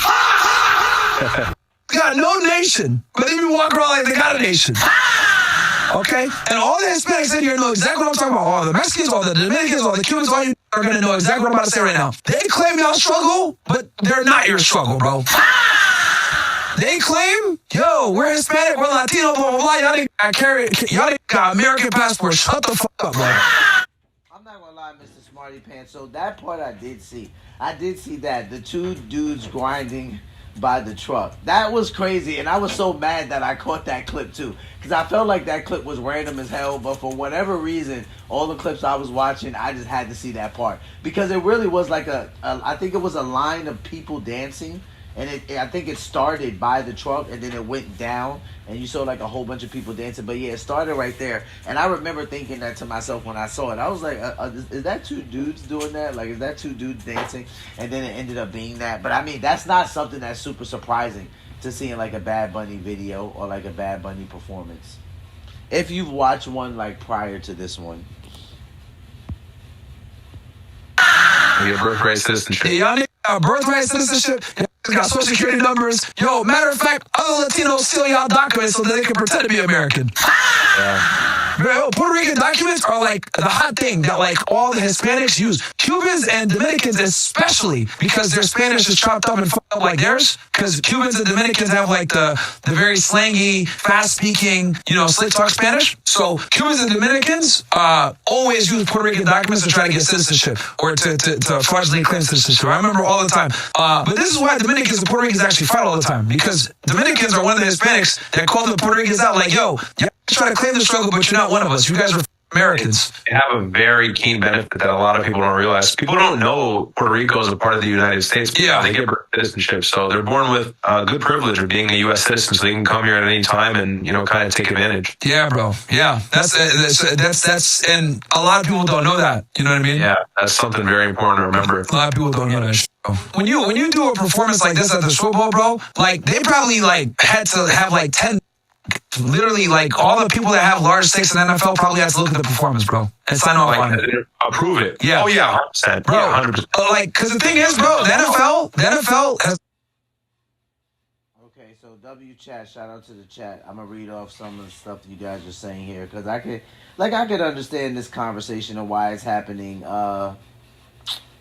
They got no nation, but they be walking around like they got a nation. Okay? And all the Hispanics in here know exactly what I'm talking about. All the Mexicans, all the Dominicans, all the Cubans, all you are going to know exactly what I'm about to say right now. They claim y'all struggle, but they're not your struggle, bro. They claim, yo, we're Hispanic, we're Latino, blah, blah, blah. Y'all got American passports. Shut the fuck up, bro. I'm not gonna lie, Mr. Smarty Pants. So that part I did see. I did see that. The two dudes grinding by the truck. That was crazy, and I was so mad that I caught that clip too, because I felt like that clip was random as hell, but for whatever reason, all the clips I was watching, I just had to see that part, because it really was like I think it was a line of people dancing, and I think it started by the truck, and then it went down, and you saw like a whole bunch of people dancing. But yeah, it started right there, and I remember thinking that to myself when I saw it. I was like, is that two dudes doing that? Like, is that two dudes dancing? And then it ended up being that. But I mean, that's not something that's super surprising to see in like a Bad Bunny video or like a Bad Bunny performance. If you've watched one like prior to this one. Your birthright citizenship. Y'all niggas got birthright citizenship. Y'all niggas got social security numbers. Yo, matter of fact, other Latinos steal y'all documents so that they can pretend to be American. Yeah. Bro, Puerto Rican documents are like the hot thing that like all the Hispanics use. Cubans and Dominicans especially, because their Spanish is chopped up and fucked up like theirs. Because Cubans and Dominicans have like the very slangy, fast-speaking, slick talk Spanish. So Cubans and Dominicans always use Puerto Rican documents to try to get citizenship or to fraudulently claim citizenship. I remember all the time. But this is why Dominicans and Puerto Ricans actually fight all the time, because Dominicans are one of the Hispanics that call the Puerto Ricans out like, yo, you try to claim the struggle, but you're not one of us. You guys are Americans. They have a very keen benefit that a lot of people don't realize. People don't know Puerto Rico is a part of the United States. Yeah. They get citizenship. So they're born with good privilege of being a U.S. citizen, so they can come here at any time and, kind of take advantage. Yeah, bro. Yeah. That's, and a lot of people don't know that. You know what I mean? Yeah, that's something very important to remember. A lot of people don't know that shit, bro. When you do a performance like this at the Super Bowl, bro, like they probably like had to have like 10. Literally, like all the people that have large stakes in the NFL probably have to look at the performance, bro, and sign off on it. Approve it. Yeah. Oh yeah, 100%. Bro. Yeah, 100%. Because the thing is, bro, the NFL has. Okay, so W chat, shout out to the chat. I'm gonna read off some of the stuff that you guys are saying here because I could understand this conversation and why it's happening.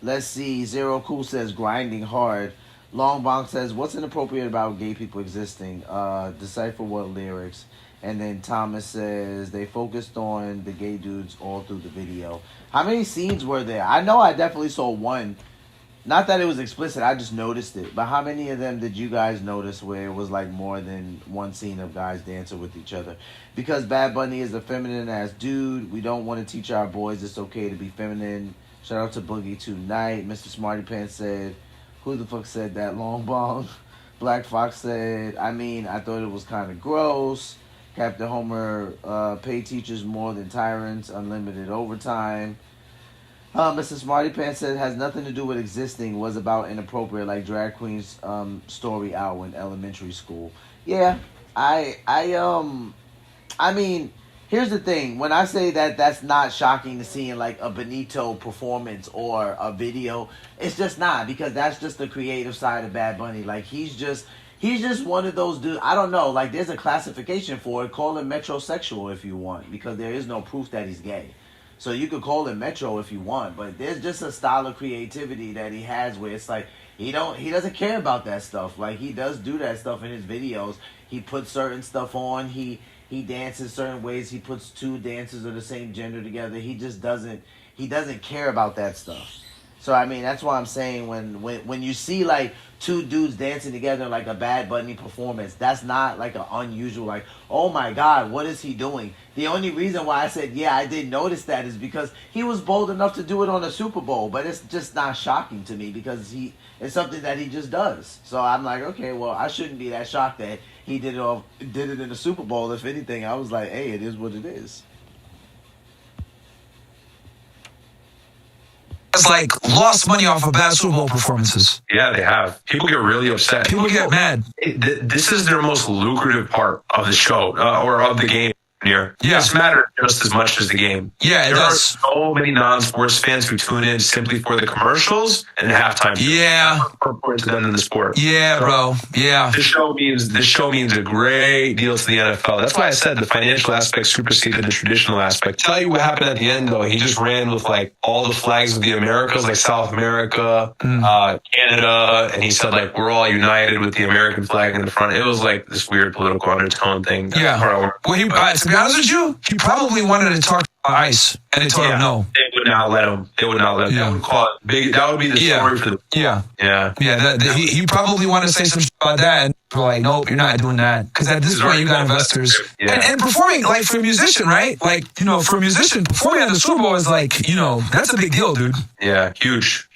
Let's see. Zero Cool says grinding hard. Long Bonk says, what's inappropriate about gay people existing? Decipher what lyrics. And then Thomas says, they focused on the gay dudes all through the video. How many scenes were there? I know I definitely saw one. Not that it was explicit, I just noticed it. But how many of them did you guys notice where it was like more than one scene of guys dancing with each other? Because Bad Bunny is a feminine-ass dude. We don't want to teach our boys it's okay to be feminine. Shout out to Boogie Tonight. Mr. Smarty Pants said, who the fuck said that? Long Bong. Black Fox said, I thought it was kind of gross. Captain Homer, pay teachers more than tyrants, unlimited overtime. Mr. Smarty Pants said, has nothing to do with existing, was about inappropriate, like drag queen's story out in elementary school. Yeah, here's the thing. When I say that that's not shocking to see in like a Benito performance or a video, it's just not, because that's just the creative side of Bad Bunny. Like he's just one of those dudes. I don't know. Like there's a classification for it. Call him metrosexual if you want, because there is no proof that he's gay. So you could call him metro if you want, but there's just a style of creativity that he has where it's like he doesn't care about that stuff. Like he does do that stuff in his videos. He puts certain stuff on. He dances certain ways. He puts two dancers of the same gender together. He just doesn't care about that stuff. So that's why I'm saying when you see like two dudes dancing together like a Bad Bunny performance, that's not like an unusual, like, oh my God, what is he doing? The only reason why I said, yeah, I did notice that is because he was bold enough to do it on the Super Bowl, but it's just not shocking to me because it's something that he just does. So I'm like, okay, well, I shouldn't be that shocked that he did it in the Super Bowl. If anything, I was like, hey, it is what it is. It's like lost money off of bad Super Bowl performances. Yeah, they have. People get really upset. People get mad. This is their most lucrative part of the show or of the game here. Yeah. This matters just as much as the game. Yeah, it there does. are so many non-sports fans who tune in simply for the commercials and halftime. Yeah. More important to them than the sport. Yeah, So, bro. Yeah. This show means a great deal to the NFL. That's why I said the financial aspect superseded the traditional aspect. Tell you what happened at the end, though. He just ran with like all the flags of the Americas, like South America, Canada, and he said like we're all united with the American flag in the front. It was like this weird political undertone thing. Yeah. Well, to be honest with you, he probably wanted to talk about ICE, and they told him no. They would not let him. Yeah. That would call it big. That would be the story for the. Yeah. Yeah. Yeah. He probably wanted to say some shit about that, and we're like, nope, you're not doing that. Because at this point, you got investors. Yeah. And performing, like, for a musician, right? Like, for a musician, performing at the Super Bowl is like, that's a big deal, dude. Yeah. Huge.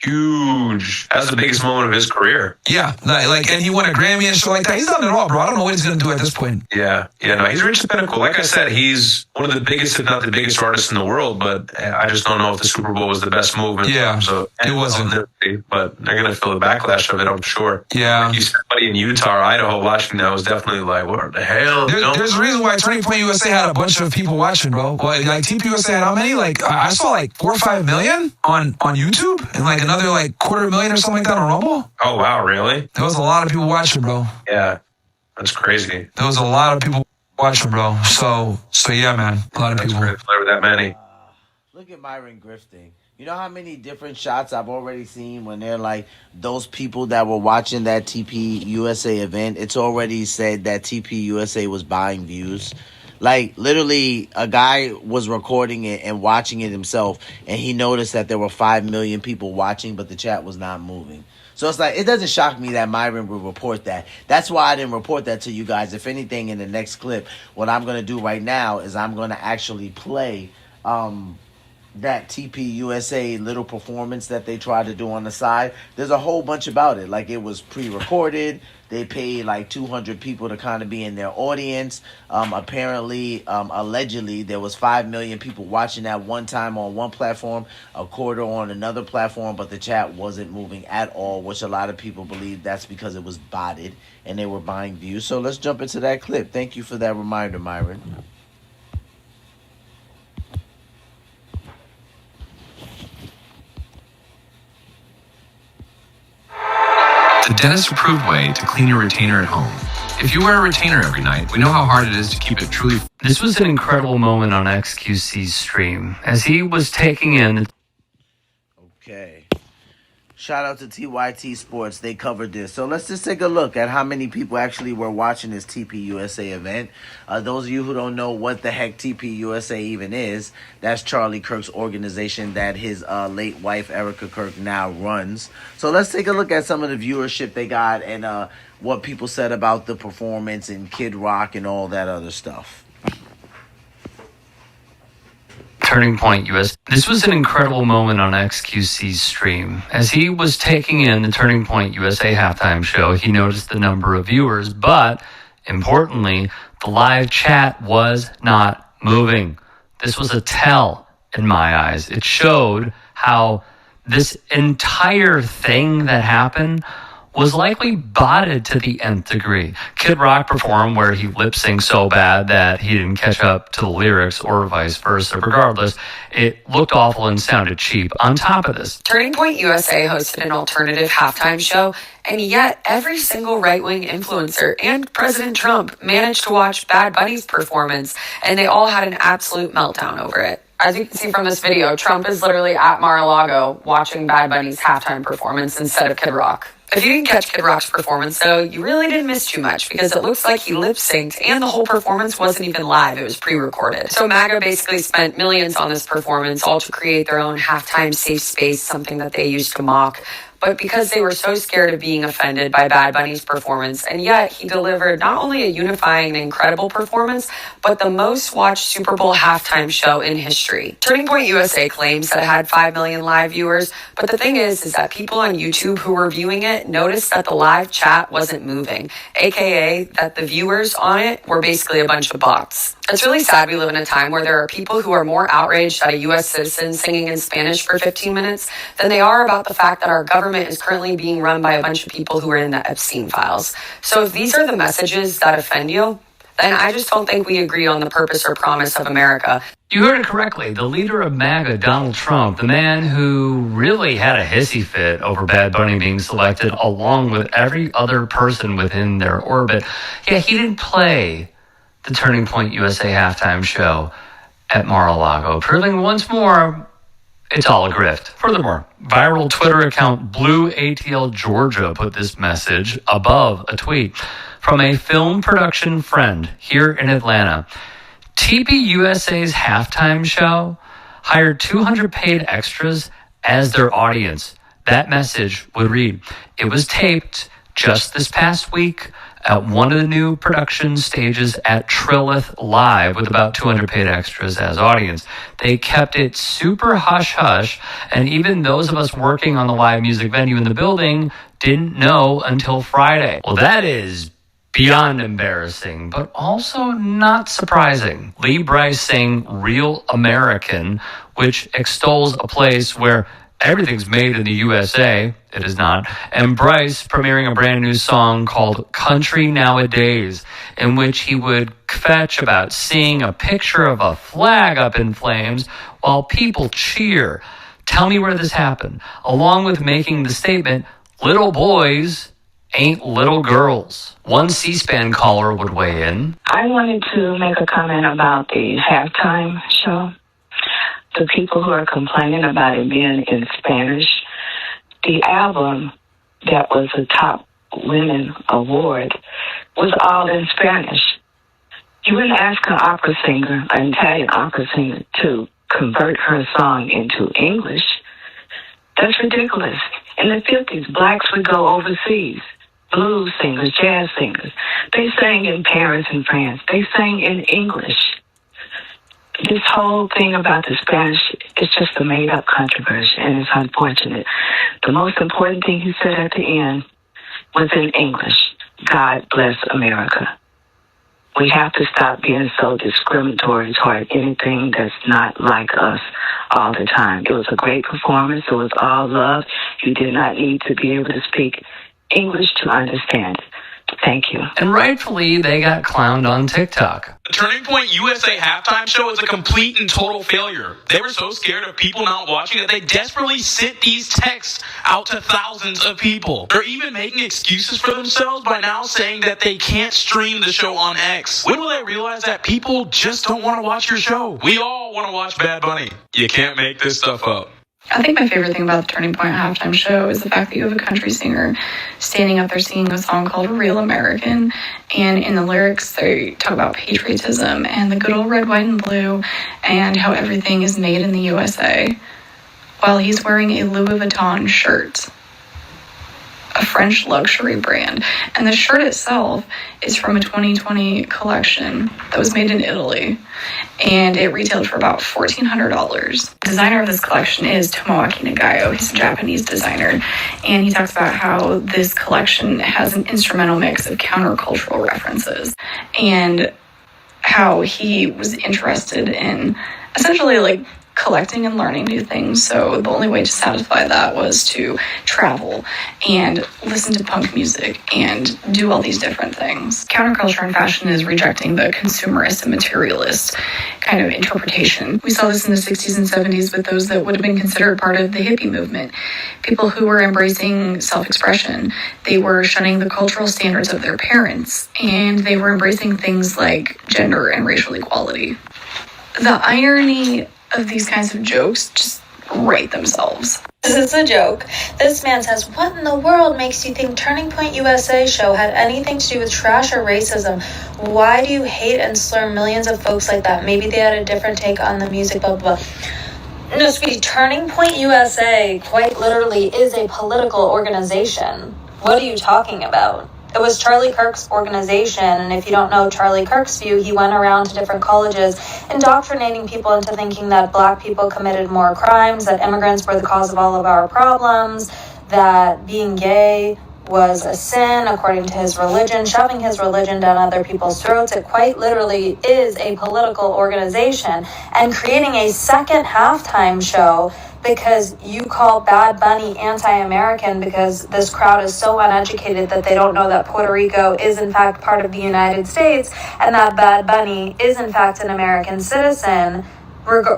That's the biggest moment of his career. Yeah. Like, and he won a Grammy and shit like that. He's done it all, bro. I don't know what he's going to do at this point. Yeah. No, he's reached the pinnacle. Like I said, he's one of the biggest, if not the biggest artist in the world, but I just don't know if the Super Bowl was the best move. So it wasn't. But they're going to feel the backlash of it, I'm sure. Yeah. Like you said, somebody in Utah or Idaho watching that was definitely like, what the hell? There's a reason why Turning Point USA had a bunch of people watching, bro. Like TPUSA had how many? Like, I saw like 4 or 5 million on YouTube and like another like 250,000 or something like that on Rumble. Oh, wow, really? There was a lot of people watching, bro. Yeah. That's crazy. There was a lot of people. Watch him, bro. So yeah, man. A lot of That's people. great play with that many. Look at Myron grifting. You know how many different shots I've already seen when they're like those people that were watching that TP USA event. It's already said that TP USA was buying views. Like literally, a guy was recording it and watching it himself, and he noticed that there were 5 million people watching, but the chat was not moving. So it's like, it doesn't shock me that Myron would report that. That's why I didn't report that to you guys. If anything, in the next clip, what I'm gonna do right now is I'm gonna actually play that TP USA little performance that they tried to do on the side. There's a whole bunch about it. Like, it was pre-recorded. They paid like 200 people to kind of be in their audience. Apparently, allegedly, there was 5 million people watching at one time on one platform, a quarter on another platform, but the chat wasn't moving at all, which a lot of people believe that's because it was botted and they were buying views. So let's jump into that clip. Thank you for that reminder, Myron. The dentist-approved way to clean your retainer at home. If you wear a retainer every night, we know how hard it is to keep it truly. This was an incredible moment on XQC's stream as he was taking in. Okay. Shout out to TYT Sports. They covered this. So let's just take a look at how many people actually were watching this TP USA event. Those of you who don't know what the heck TP USA even is, that's Charlie Kirk's organization that his late wife, Erica Kirk, now runs. So let's take a look at some of the viewership they got and what people said about the performance and Kid Rock and all that other stuff. Turning Point US. This was an incredible moment on XQC's stream. As he was taking in the Turning Point USA halftime show, he noticed the number of viewers, but importantly, the live chat was not moving. This was a tell in my eyes. It showed how this entire thing that happened was likely botted to the nth degree. Kid Rock performed where he lip synced so bad that he didn't catch up to the lyrics or vice versa. Regardless, it looked awful and sounded cheap. On top of this, Turning Point USA hosted an alternative halftime show, and yet every single right-wing influencer and President Trump managed to watch Bad Bunny's performance, and they all had an absolute meltdown over it. As you can see from this video, Trump is literally at Mar-a-Lago watching Bad Bunny's halftime performance instead of Kid Rock. If you didn't catch Kid Rock's performance, though, you really didn't miss too much because it looks like he lip-synced and the whole performance wasn't even live. It was pre-recorded. So MAGA basically spent millions on this performance, all to create their own halftime safe space, something that they used to mock. But because they were so scared of being offended by Bad Bunny's performance, and yet he delivered not only a unifying and incredible performance, but the most watched Super Bowl halftime show in history. Turning Point USA claims that it had 5 million live viewers, but the thing is that people on YouTube who were viewing it noticed that the live chat wasn't moving, aka that the viewers on it were basically a bunch of bots. It's really sad we live in a time where there are people who are more outraged at a U.S. citizen singing in Spanish for 15 minutes than they are about the fact that our government is currently being run by a bunch of people who are in the Epstein files. So if these are the messages that offend you, then I just don't think we agree on the purpose or promise of America. you heard it correctly. The leader of MAGA, Donald Trump, the man who really had a hissy fit over Bad Bunny being selected along with every other person within their orbit. Yeah, he didn't play the Turning Point USA halftime show at Mar-a-Lago, proving once more it's all a grift. Furthermore, viral Twitter account Blue ATL Georgia put this message above a tweet from a film production friend here in Atlanta. TP USA's halftime show hired 200 paid extras as their audience. That message would read, it was taped just this past week at one of the new production stages at Trilith Live with about 200 paid extras as audience. They kept it super hush-hush, and even those of us working on the live music venue in the building didn't know until Friday. Well, that is beyond embarrassing, but also not surprising. Lee Brice sang Real American, which extols a place where everything's made in the USA. It is not. And Brice premiering a brand new song called Country Nowadays, in which he would fetch about seeing a picture of a flag up in flames while people cheer. Tell me where this happened. Along with making the statement, little boys ain't little girls. One C-SPAN caller would weigh in. I wanted to make a comment about the halftime show. The people who are complaining about it being in Spanish, the album that was a top women award was all in Spanish. You wouldn't ask an opera singer, an Italian opera singer, to convert her song into English. That's ridiculous. In the 50s, blacks would go overseas. Blues singers, jazz singers. They sang in Paris and France. They sang in English. This whole thing about the Spanish is just a made-up controversy, and it's unfortunate. The most important thing he said at the end was in English. God bless America. We have to stop being so discriminatory toward anything that's not like us all the time. It was a great performance. It was all love. You did not need to be able to speak English to understand it. Thank you. And rightfully, they got clowned on TikTok. The Turning Point USA halftime show is a complete and total failure. They were so scared of people not watching that they desperately sent these texts out to thousands of people. They're even making excuses for themselves by now saying that they can't stream the show on X. When will they realize that people just don't want to watch your show? We all want to watch Bad Bunny. You can't make this stuff up. I think my favorite thing about the Turning Point halftime show is the fact that you have a country singer standing up there singing a song called Real American. And in the lyrics, they talk about patriotism and the good old red, white, and blue and how everything is made in the USA. While he's wearing a Louis Vuitton shirt, a French luxury brand. And the shirt itself is from a 2020 collection that was made in Italy. And it retailed for about $1,400. The designer of this collection is Tomoaki Nagayo. He's a Japanese designer. And he talks about how this collection has an instrumental mix of countercultural references. And how he was interested in essentially like collecting and learning new things. So the only way to satisfy that was to travel and listen to punk music and do all these different things. Counterculture in fashion is rejecting the consumerist and materialist kind of interpretation. We saw this in the 60s and 70s with those that would have been considered part of the hippie movement. People who were embracing self-expression. They were shunning the cultural standards of their parents, and they were embracing things like gender and racial equality. The irony of these kinds of jokes just write themselves. This is a joke. This man says, what in the world makes you think Turning Point USA show had anything to do with trash or racism? Why do you hate and slur millions of folks like that? Maybe they had a different take on the music, blah, blah, blah. No, sweetie, Turning Point USA quite literally is a political organization. What are you talking about? It was Charlie Kirk's organization, and if you don't know Charlie Kirk's view, he went around to different colleges indoctrinating people into thinking that black people committed more crimes, that immigrants were the cause of all of our problems, that being gay was a sin according to his religion, shoving his religion down other people's throats. It quite literally is a political organization, and creating a second halftime show because you call Bad Bunny anti-American because this crowd is so uneducated that they don't know that Puerto Rico is in fact part of the United States and that Bad Bunny is in fact an American citizen,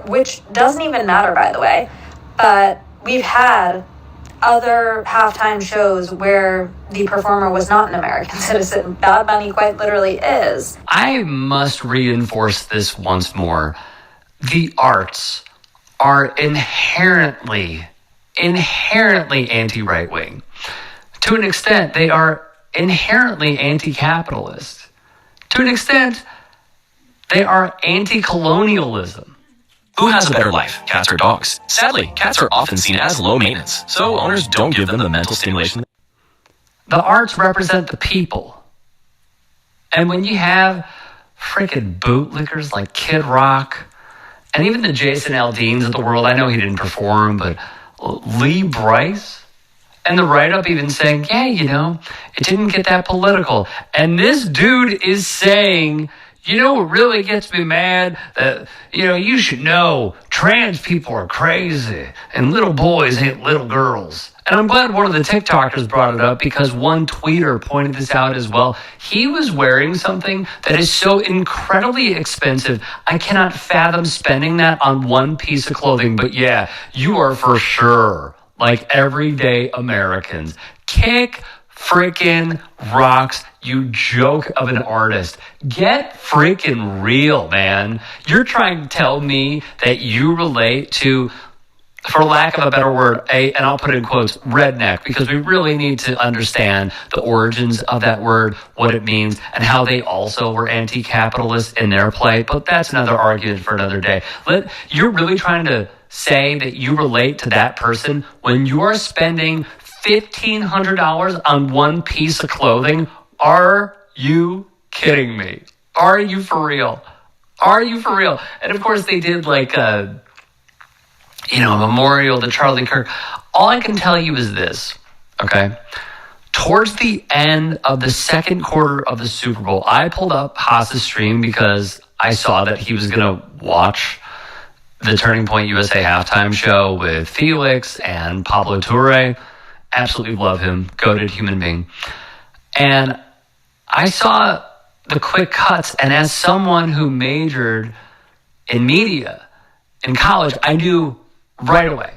which doesn't even matter, by the way. But we've had other halftime shows where the performer was not an American citizen. Bad Bunny quite literally is. I must reinforce this once more. The arts are inherently anti-right-wing. To an extent, they are inherently anti-capitalist. To an extent, they are anti-colonialism. Who has a better life, cats or dogs? Sadly, cats are often seen as low maintenance, so owners don't give them the mental stimulation. The arts represent the people. And when you have freaking bootlickers like Kid Rock, and even the Jason Aldeans of the world, I know he didn't perform, but Lee Brice, and the write-up even saying, yeah, you know, it didn't get that political. And this dude is saying, you know what really gets me mad? That, you know, you should know trans people are crazy and little boys ain't little girls. And I'm glad one of the TikTokers brought it up because one tweeter pointed this out as well. He was wearing something that is so incredibly expensive. I cannot fathom spending that on one piece of clothing. But yeah, you are for sure, like everyday Americans, kick freaking rocks, you joke of an artist. Get freaking real, man. You're trying to tell me that you relate to, for lack of a better word, and I'll put it in quotes, redneck, because we really need to understand the origins of that word, what it means, and how they also were anti-capitalist in their play. But that's another argument for another day. You're really trying to say that you relate to that person when you are spending $1,500 on one piece of clothing? Are you kidding me? Are you for real? Are you for real? And of course they did like a memorial to Charlie Kirk. All I can tell you is this, okay? Towards the end of the second quarter of the Super Bowl, I pulled up Haas's stream because I saw that he was going to watch the Turning Point USA halftime show with Felix and Pablo Toure. Absolutely love him. Goated human being. And I saw the quick cuts, and as someone who majored in media in college, I knew right away.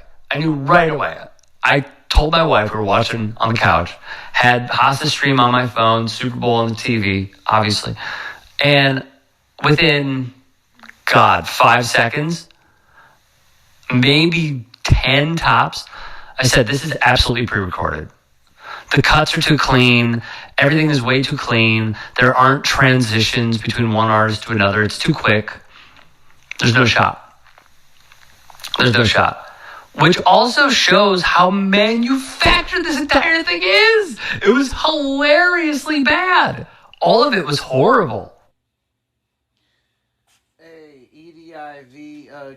I told my wife, we were watching on the couch, had Haas's stream on my phone, Super Bowl on the TV, obviously. And within, 5 seconds, maybe 10 tops, I said, this is absolutely pre-recorded. The cuts are too clean. Everything is way too clean. There aren't transitions between one artist to another. It's too quick. There's no shot. Which also shows how manufactured this entire thing is. It was hilariously bad. All of it was horrible.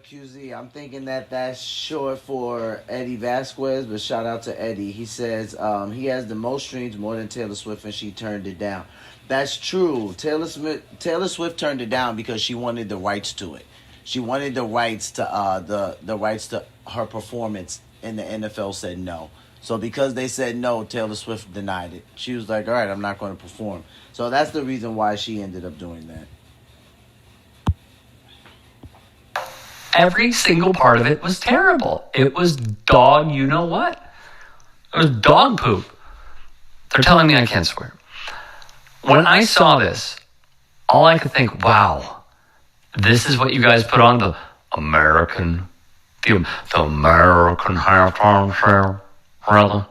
QZ, I'm thinking that's short for Eddie Vasquez, but shout out to Eddie. He says he has the most streams, more than Taylor Swift, and she turned it down. That's true. Taylor Swift turned it down because she wanted the rights to it. She wanted the rights to the rights to her performance, and the NFL said no. So because they said no, Taylor Swift denied it. She was like, all right, I'm not going to perform. So that's the reason why she ended up doing that. Every single part of it was terrible. It was dog, you know what? It was dog poop. They're telling me I can't swear. When I saw this, all I could think, wow, this is what you guys put on the American halftime show, really?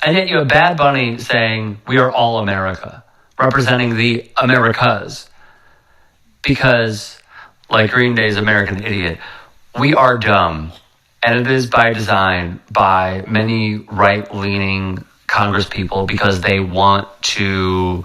And yet you have Bad Bunny saying, we are all America, representing the Americas. Because, like Green Day's American Idiot, we are dumb. And it is by design by many right-leaning Congress people because they want to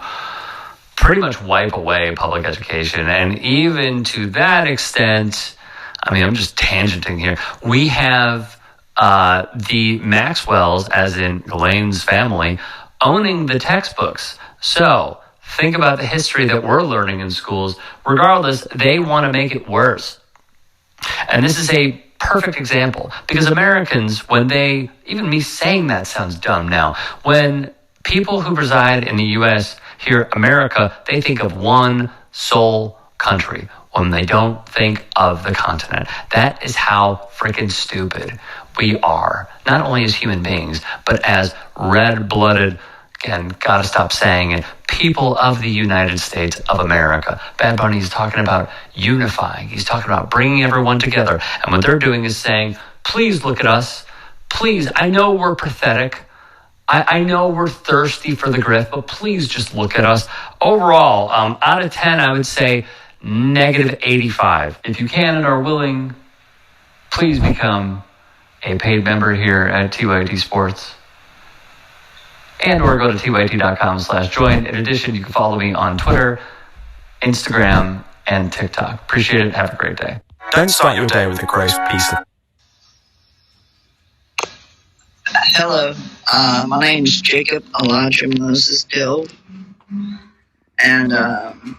pretty much wipe away public education. And even to that extent, I'm just tangenting here. We have the Maxwells, as in Ghislaine's family, owning the textbooks. So think about the history that we're learning in schools. Regardless, they want to make it worse. And this is a perfect example because Americans, even me saying that sounds dumb now, when people who reside in the U.S. hear America, they think of one sole country when they don't think of the continent. That is how freaking stupid we are, not only as human beings, but as red-blooded, again, gotta stop saying it, people of the United States of America. Bad Bunny is talking about unifying. He's talking about bringing everyone together. And what they're doing is saying, please look at us. Please, I know we're pathetic. I know we're thirsty for the grift, but please just look at us. Overall, out of 10, I would say negative 85. If you can and are willing, please become a paid member here at TYT Sports. And or go to tyt.com/join. In addition, you can follow me on Twitter, Instagram, and TikTok. Appreciate it. Have a great day. Don't start your day with a gross piece of... Hello, my name is Jacob Elijah Moses Dill, and I'm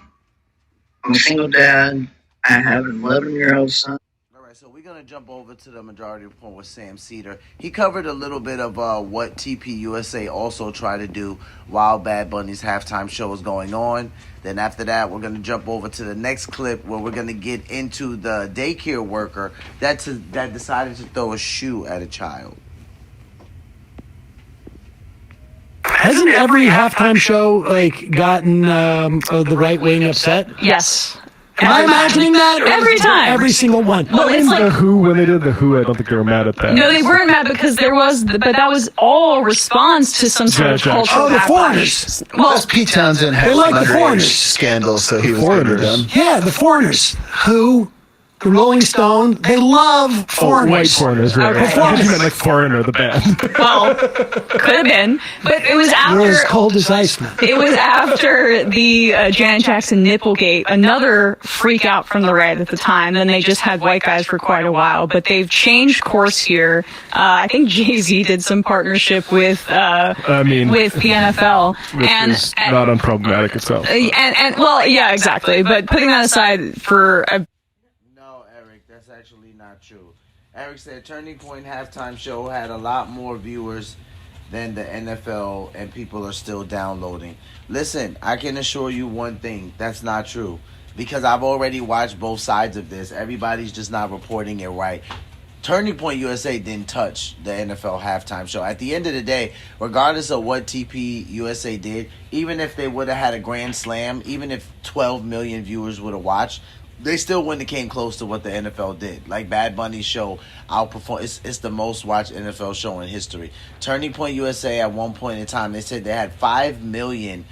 a single dad. I have an 11-year-old son. All right, so we're going to jump over to the majority report with Sam Cedar. He covered a little bit of what TPUSA also tried to do while Bad Bunny's halftime show was going on. Then after that, we're going to jump over to the next clip where we're going to get into the daycare worker that decided to throw a shoe at a child. Hasn't every halftime show like gotten the right wing upset? Yes. Am I imagining that? Or Every time. Every single one. Well, it's like The Who, when they did The Who, I don't think they were mad at that. no, they weren't mad because but that was all a response to some sort of Janet Jackson. cultural Oh, the backlash. Foreigners. Plus, Pete Townsend had They like the an underage Foreigners. scandal, so he was Foreigners. good with them. Yeah, the Foreigners. Who? The Rolling Stone. They love Oh, foreigners. white foreigners, right? Okay. I thought you meant like Foreigner, the band. Well, could have been, but it was You're as after. cold as ice, man. It was after the Janet Jackson Nipplegate, another freak out from the right at the time. Then they just had white guys for quite a while, but they've changed course here. I think Jay-Z did some partnership with PNFL, Which and is not unproblematic itself. and well, yeah, exactly. But putting that aside for No, Eric, that's actually not true. Eric said Turning Point halftime show had a lot more viewers than the NFL, and people are still downloading. Listen, I can assure you one thing, that's not true. Because I've already watched both sides of this. Everybody's just not reporting it right. Turning Point USA didn't touch the NFL halftime show. At the end of the day, regardless of what TP USA did, even if they would have had a grand slam, even if 12 million viewers would have watched, they still wouldn't have came close to what the NFL did. Like Bad Bunny's show outperformed. It's the most watched NFL show in history. Turning Point USA at one point in time, they said they had 5 million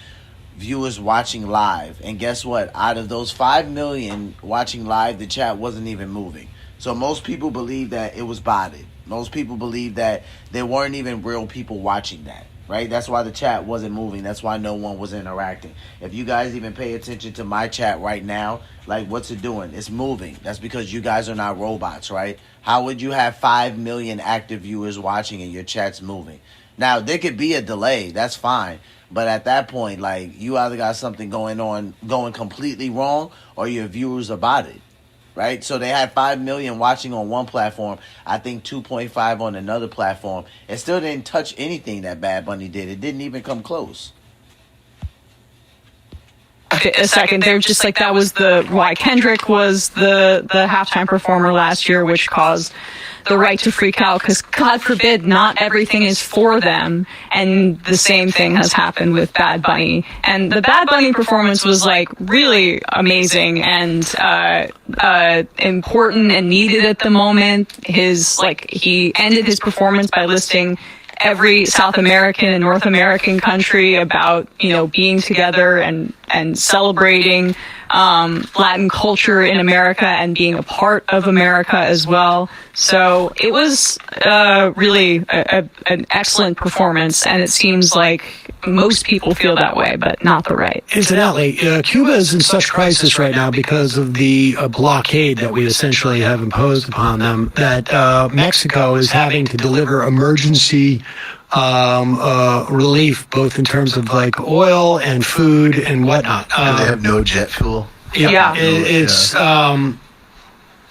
viewers watching live. And guess what? Out of those 5 million watching live, the chat wasn't even moving. So most people believe that it was botted. Most people believe that there weren't even real people watching that. Right? That's why the chat wasn't moving. That's why no one was interacting. If you guys even pay attention to my chat right now, like, what's it doing? It's moving. That's because you guys are not robots, right? How would you have 5 million active viewers watching and your chat's moving? Now, there could be a delay. That's fine. But at that point, like, you either got something going completely wrong, or your viewers are botted. Right? So they had 5 million watching on one platform, I think 2.5 on another platform. It still didn't touch anything that Bad Bunny did. It didn't even come close. a second. They're just like, that was why Kendrick was the halftime performer last year, which caused the right to freak out, because God forbid not everything is for them. And the same thing has happened with Bad Bunny. And the Bad Bunny performance was like really amazing and important and needed at the moment. He ended his performance by listing every South American and North American country about, being together and celebrating Latin culture in America and being a part of America as well. So it was really an excellent performance, and it seems like most people feel that way, but not the right. Incidentally, Cuba is in such crisis right now because of the blockade that we essentially have imposed upon them, that Mexico is having to deliver emergency relief, both in terms of like oil and food and whatnot. They have no jet fuel. Yeah.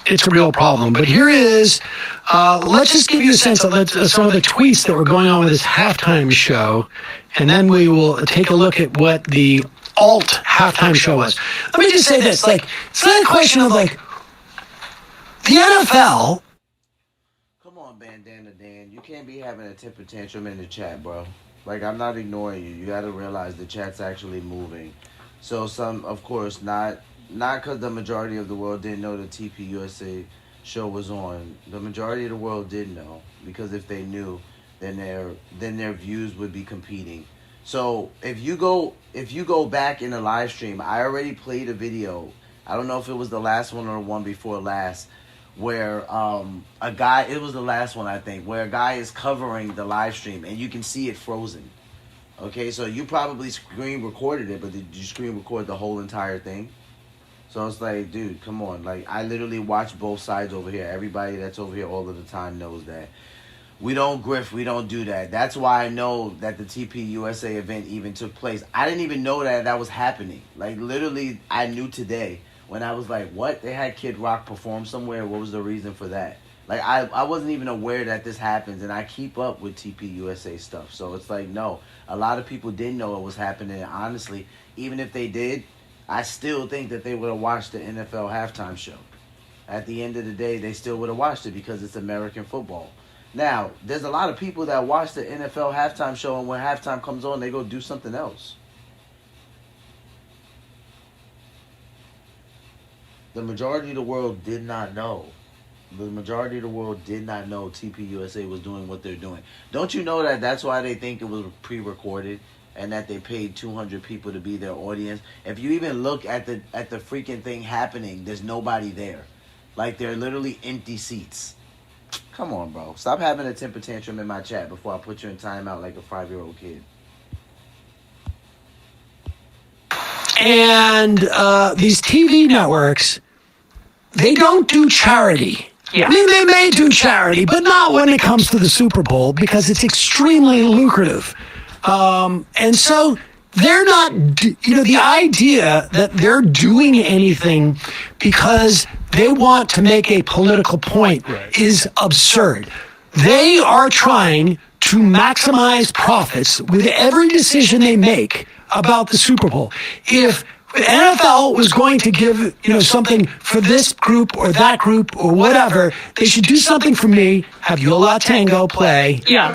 It's a real problem. But here is, let's just give you a sense of some of the tweets that were going on with this halftime show, and then we will take a look at what the alt halftime show was. Let me just say this, it's not a question of the NFL. Come on, Bandana Dan. You can't be having a temper tantrum in the chat, bro. I'm not ignoring you. You got to realize the chat's actually moving. So some, of course, not because the majority of the world didn't know the TP USA show was on. The majority of the world did know, because if they knew, then their views would be competing. So if you go back in the live stream, I already played a video. I don't know if it was the last one or the one before last, where it was the last one, I think, where a guy is covering the live stream and you can see it frozen. Okay, so you probably screen recorded it, but did you screen record the whole entire thing? So it's like, dude, come on. I literally watch both sides over here. Everybody that's over here all of the time knows that. We don't grift. We don't do that. That's why I know that the TP USA event even took place. I didn't even know that was happening. Literally, I knew today when I was like, what? They had Kid Rock perform somewhere? What was the reason for that? I wasn't even aware that this happens, and I keep up with TP USA stuff. So it's no. A lot of people didn't know it was happening. And honestly, even if they did, I still think that they would have watched the NFL halftime show. At the end of the day, they still would have watched it because it's American football. Now, there's a lot of people that watch the NFL halftime show, and when halftime comes on, they go do something else. The majority of the world did not know. The majority of the world did not know TPUSA was doing what they're doing. Don't you know that that's why they think it was pre-recorded and that they paid 200 people to be their audience? If you even look at the freaking thing happening, there's nobody there. Like, they're literally empty seats. Come on, bro. Stop having a temper tantrum in my chat before I put you in timeout like a 5-year-old kid. And these TV networks, they don't do charity. Yeah. I mean, they may do charity, but not when it comes to the Super Bowl because it's extremely lucrative. And so they're not, the idea that they're doing anything because they want to make a political point is absurd. They are trying to maximize profits with every decision they make about the Super Bowl. If the NFL was going to give, something for this group or that group or whatever, they should do something for me, have Yo La Tengo play. Yeah.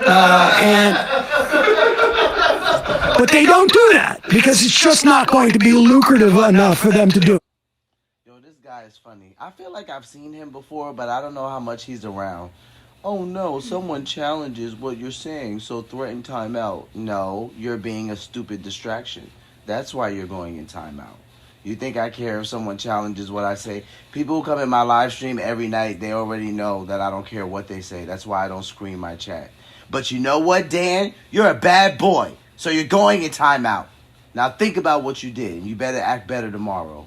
But they don't do that because it's just not going to be lucrative enough for them to do. Yo, this guy is funny. I feel like I've seen him before, but I don't know how much he's around. Oh no, someone challenges what you're saying, so threaten timeout. No, you're being a stupid distraction. That's why you're going in timeout. You think I care if someone challenges what I say? People who come in my live stream every night, they already know that I don't care what they say. That's why I don't screen my chat. But you know what, Dan? You're a bad boy, so you're going in timeout. Now think about what you did, and you better act better tomorrow.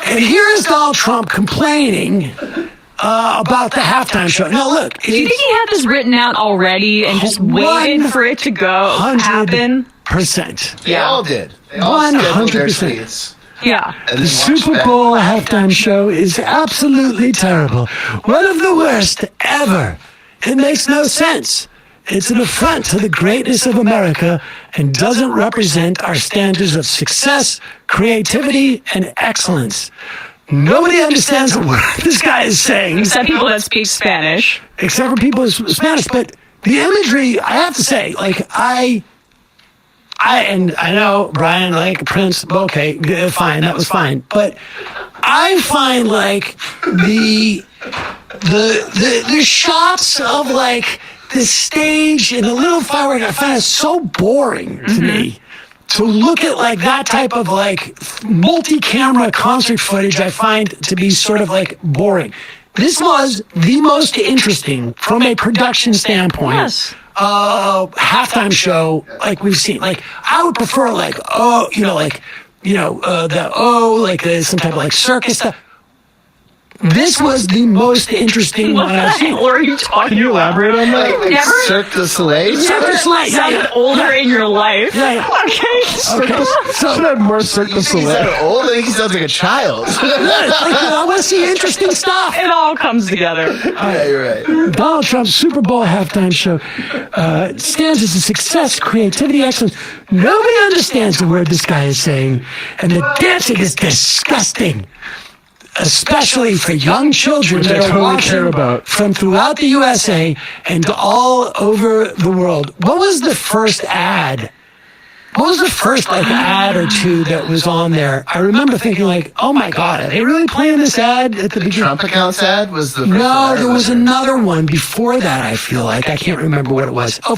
And here is Donald Trump complaining about the halftime show. Now, look. Do you think he had this written out already and just waited for it to go happen? 100%. They all did. They all scheduled their tweets. Yeah. The Super Bowl halftime show is absolutely terrible. One of the worst ever. It makes no sense. It's an affront to the greatness of America and doesn't represent our standards of success, creativity, and excellence. Nobody understands what this guy is saying. Except people that speak Spanish. Except for people who speak Spanish. But the imagery, I have to say, I know, Brian, like Prince, okay, fine, that was fine. But I find, the shots of, the stage and the little firework, I find it so boring to me. To look at that type of multi-camera concert footage, I find to be sort of boring. This was the most interesting from a production standpoint. Halftime show we've seen. I would prefer some type of circus stuff. This was the most interesting one I've seen. What are you talking Can you elaborate on that? Never? Cirque du Soleil? Never sounded older in your life. Okay. So should have more Cirque du Soleil. Old? I think he sounds like a child. I want to see interesting stuff. It all comes together. Yeah, you're right. Donald Trump's Super Bowl halftime show stands as a success, creativity, excellence. Nobody understands the word this guy is saying, and the dancing is disgusting. Especially for young children Which that I are totally watching care about. from throughout the USA and all over the world. What was the first ad? What was the first ad or two that was on there? I remember thinking oh my God, are they really playing this ad at the beginning? Trump accounts ad was the first No, one. there was another one before that, I feel like. I can't remember what it was. It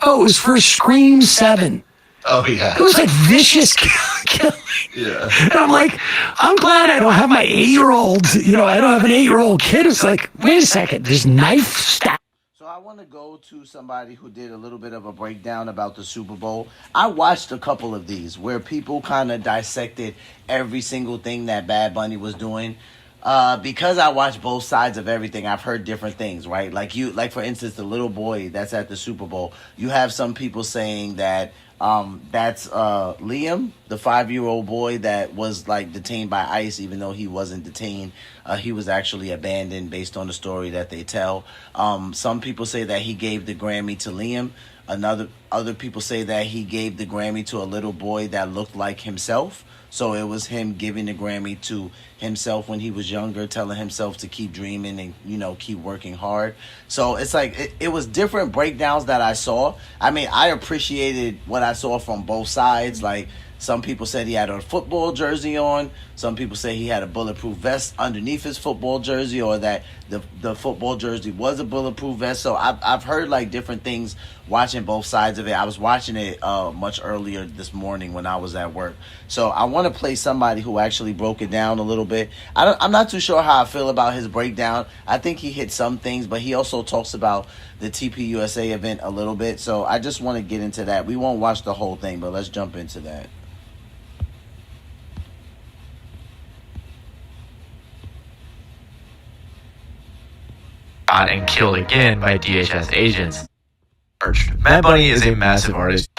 was for Scream 7. Oh, yeah. It was vicious killing. Yeah. And I'm I'm glad I don't have my 8-year-old, I don't have an 8-year-old kid. It's wait a second, there's knife stab. So I want to go to somebody who did a little bit of a breakdown about the Super Bowl. I watched a couple of these where people kind of dissected every single thing that Bad Bunny was doing. Because I watch both sides of everything, I've heard different things, right? For instance, the little boy that's at the Super Bowl. You have some people saying that that's Liam, the 5-year-old boy that was detained by ICE, even though he wasn't detained. He was actually abandoned based on the story that they tell. Some people say that he gave the Grammy to Liam. Other people say that he gave the Grammy to a little boy that looked like himself. So it was him giving the Grammy to himself when he was younger, telling himself to keep dreaming and, you know, keep working hard. So it's like it was different breakdowns that I saw. I mean, I appreciated what I saw from both sides. Like, some people said he had a football jersey on. Some people say he had a bulletproof vest underneath his football jersey, or that the football jersey was a bulletproof vest. So I've heard like different things watching both sides of it. I was watching it much earlier this morning when I was at work. So I want to play somebody who actually broke it down a little bit. I'm not too sure how I feel about his breakdown. I think he hit some things, but he also talks about the TPUSA event a little bit. So I just want to get into that. We won't watch the whole thing, but let's jump into that. Shot and killed again by DHS agents. Bad Bunny is a massive artist.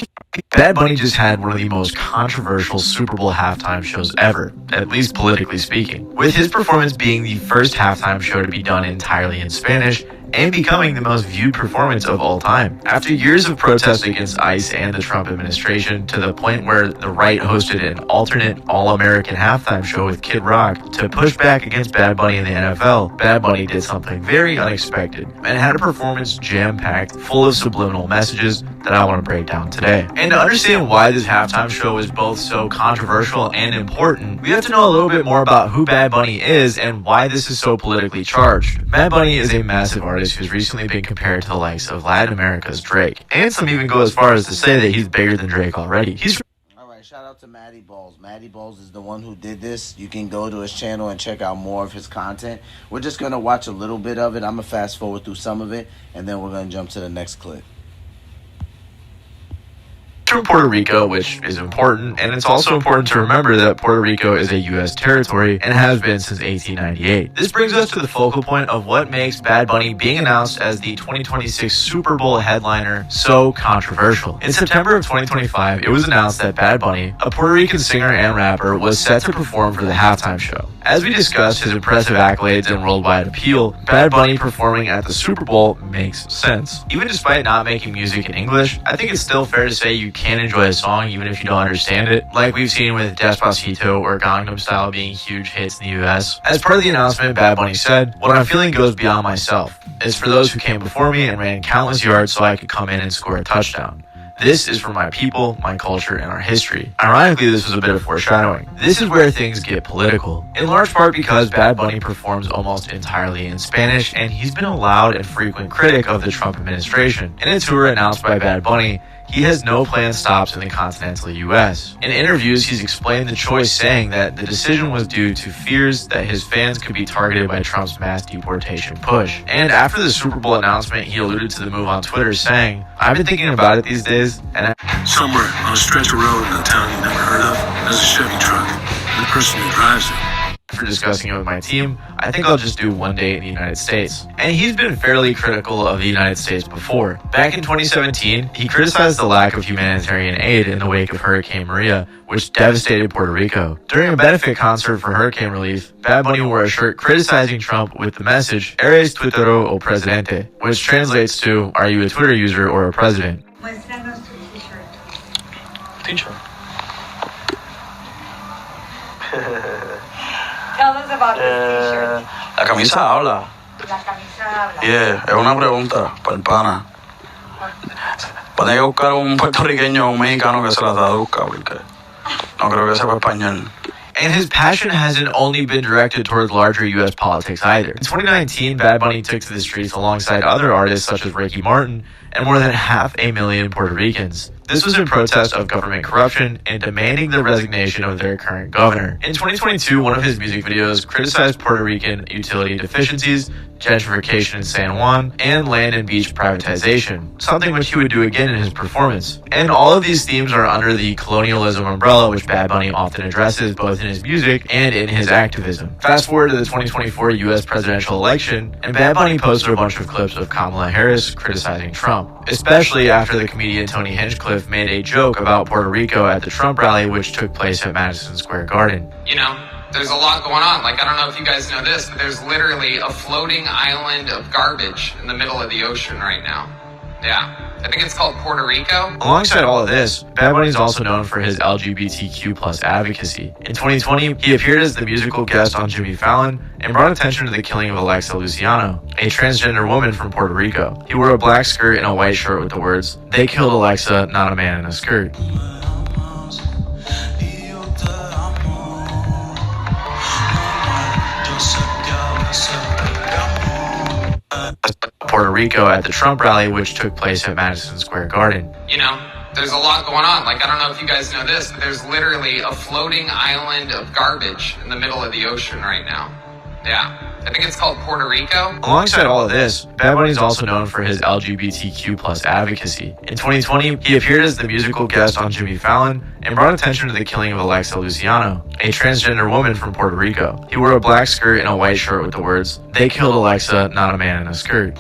Bad Bunny just had one of the most controversial Super Bowl halftime shows ever, at least politically speaking, with his performance being the first halftime show to be done entirely in Spanish and becoming the most viewed performance of all time. After years of protest against ICE and the Trump administration, to the point where the right hosted an alternate all-American halftime show with Kid Rock to push back against Bad Bunny in the NFL, Bad Bunny did something very unexpected and had a performance jam-packed, full of subliminal messages that I want to break down today. And to understand why this halftime show is both so controversial and important, we have to know a little bit more about who Bad Bunny is and why this is so politically charged. Bad Bunny is a massive artist who's recently been compared to the likes of Latin America's Drake. And some even go as far as to say that he's bigger than Drake already. Alright, shout out to Matty Balls. Matty Balls is the one who did this. You can go to his channel and check out more of his content. We're just going to watch a little bit of it. I'm going to fast forward through some of it, and then we're going to jump to the next clip. From Puerto Rico, which is important, and it's also important to remember that Puerto Rico is a U.S. territory and has been since 1898. This brings us to the focal point of what makes Bad Bunny being announced as the 2026 Super Bowl headliner so controversial. In September of 2025, it was announced that Bad Bunny, a Puerto Rican singer and rapper, was set to perform for the halftime show. As we discussed his impressive accolades and worldwide appeal, Bad Bunny performing at the Super Bowl makes sense. Even despite not making music in English, I think it's still fair to say you can enjoy a song even if you don't understand it, like we've seen with Despacito or Gangnam Style being huge hits in the US. As part of the announcement, Bad Bunny said, "What I'm feeling goes beyond myself. It's for those who came before me and ran countless yards so I could come in and score a touchdown. This is for my people, my culture, and our history." Ironically, this was a bit of foreshadowing. This is where things get political, in large part because Bad Bunny performs almost entirely in Spanish, and he's been a loud and frequent critic of the Trump administration. In a tour announced by Bad Bunny, he has no planned stops in the continental U.S. In interviews, he's explained the choice, saying that the decision was due to fears that his fans could be targeted by Trump's mass deportation push. And after the Super Bowl announcement, he alluded to the move on Twitter, saying, "I've been thinking about it these days, and somewhere on a stretch of road in a town you never heard of, there's a Chevy truck. The person who drives it." After discussing it with my team, I think I'll just do one day in the United States. And he's been fairly critical of the United States before. Back in 2017, he criticized the lack of humanitarian aid in the wake of Hurricane Maria, which devastated Puerto Rico. During a benefit concert for hurricane relief, Bad Bunny wore a shirt criticizing Trump with the message, "Eres Twittero o Presidente," which translates to, "Are you a Twitter user or a president?" T-shirt. Tell us about this t-shirt. La camisa habla. La camisa habla. Yeah, es una pregunta para el pana. Puede que buscar un puertorriqueño o un mexicano que se la traduzca, porque no creo que sepa español. And his passion hasn't only been directed towards larger U.S. politics either. In 2019, Bad Bunny took to the streets alongside other artists such as Ricky Martin and more than 500,000 Puerto Ricans. This was in protest of government corruption and demanding the resignation of their current governor. In 2022, one of his music videos criticized Puerto Rican utility deficiencies, gentrification in San Juan, and land and beach privatization, something which he would do again in his performance. And all of these themes are under the colonialism umbrella, which Bad Bunny often addresses both in his music and in his activism. Fast forward to the 2024 U.S. presidential election, and Bad Bunny posted a bunch of clips of Kamala Harris criticizing Trump, especially after the comedian Tony Hinchcliffe made a joke about Puerto Rico at the Trump rally, which took place at Madison Square Garden. You know, there's a lot going on. Like, I don't know if you guys know this, but there's literally a floating island of garbage in the middle of the ocean right now. Yeah. I think it's called Puerto Rico. Alongside all of this, Bad Bunny is also known for his LGBTQ+ advocacy. In 2020, he appeared as the musical guest on Jimmy Fallon and brought attention to the killing of Alexa Luciano, a transgender woman from Puerto Rico. He wore a black skirt and a white shirt with the words, "They killed Alexa, not a man in a skirt." Puerto Rico at the Trump rally, which took place at Madison Square Garden. You know, there's a lot going on. Like, I don't know if you guys know this, but there's literally a floating island of garbage in the middle of the ocean right now. Yeah. I think it's called Puerto Rico. Alongside all of this, Bad Bunny is also known for his LGBTQ+ advocacy. In 2020, he appeared as the musical guest on Jimmy Fallon and brought attention to the killing of Alexa Luciano, a transgender woman from Puerto Rico. He wore a black skirt and a white shirt with the words, "They killed Alexa, not a man in a skirt."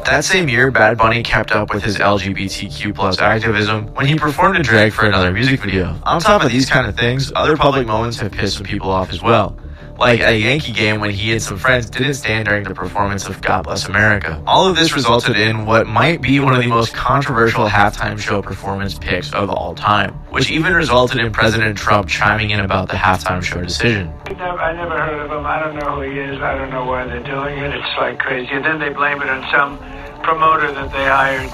That same year, Bad Bunny kept up with his LGBTQ+ activism when he performed in drag for another music video. On top of these kind of things, other public moments have pissed some people off as well. Like at a Yankee game when he and some friends didn't stand during the performance of God Bless America. All of this resulted in what might be one of the most controversial halftime show performance picks of all time, which even resulted in President Trump chiming in about the halftime show decision. I never heard of him. I don't know who he is. I don't know why they're doing it. It's like crazy. And then they blame it on some promoter that they hired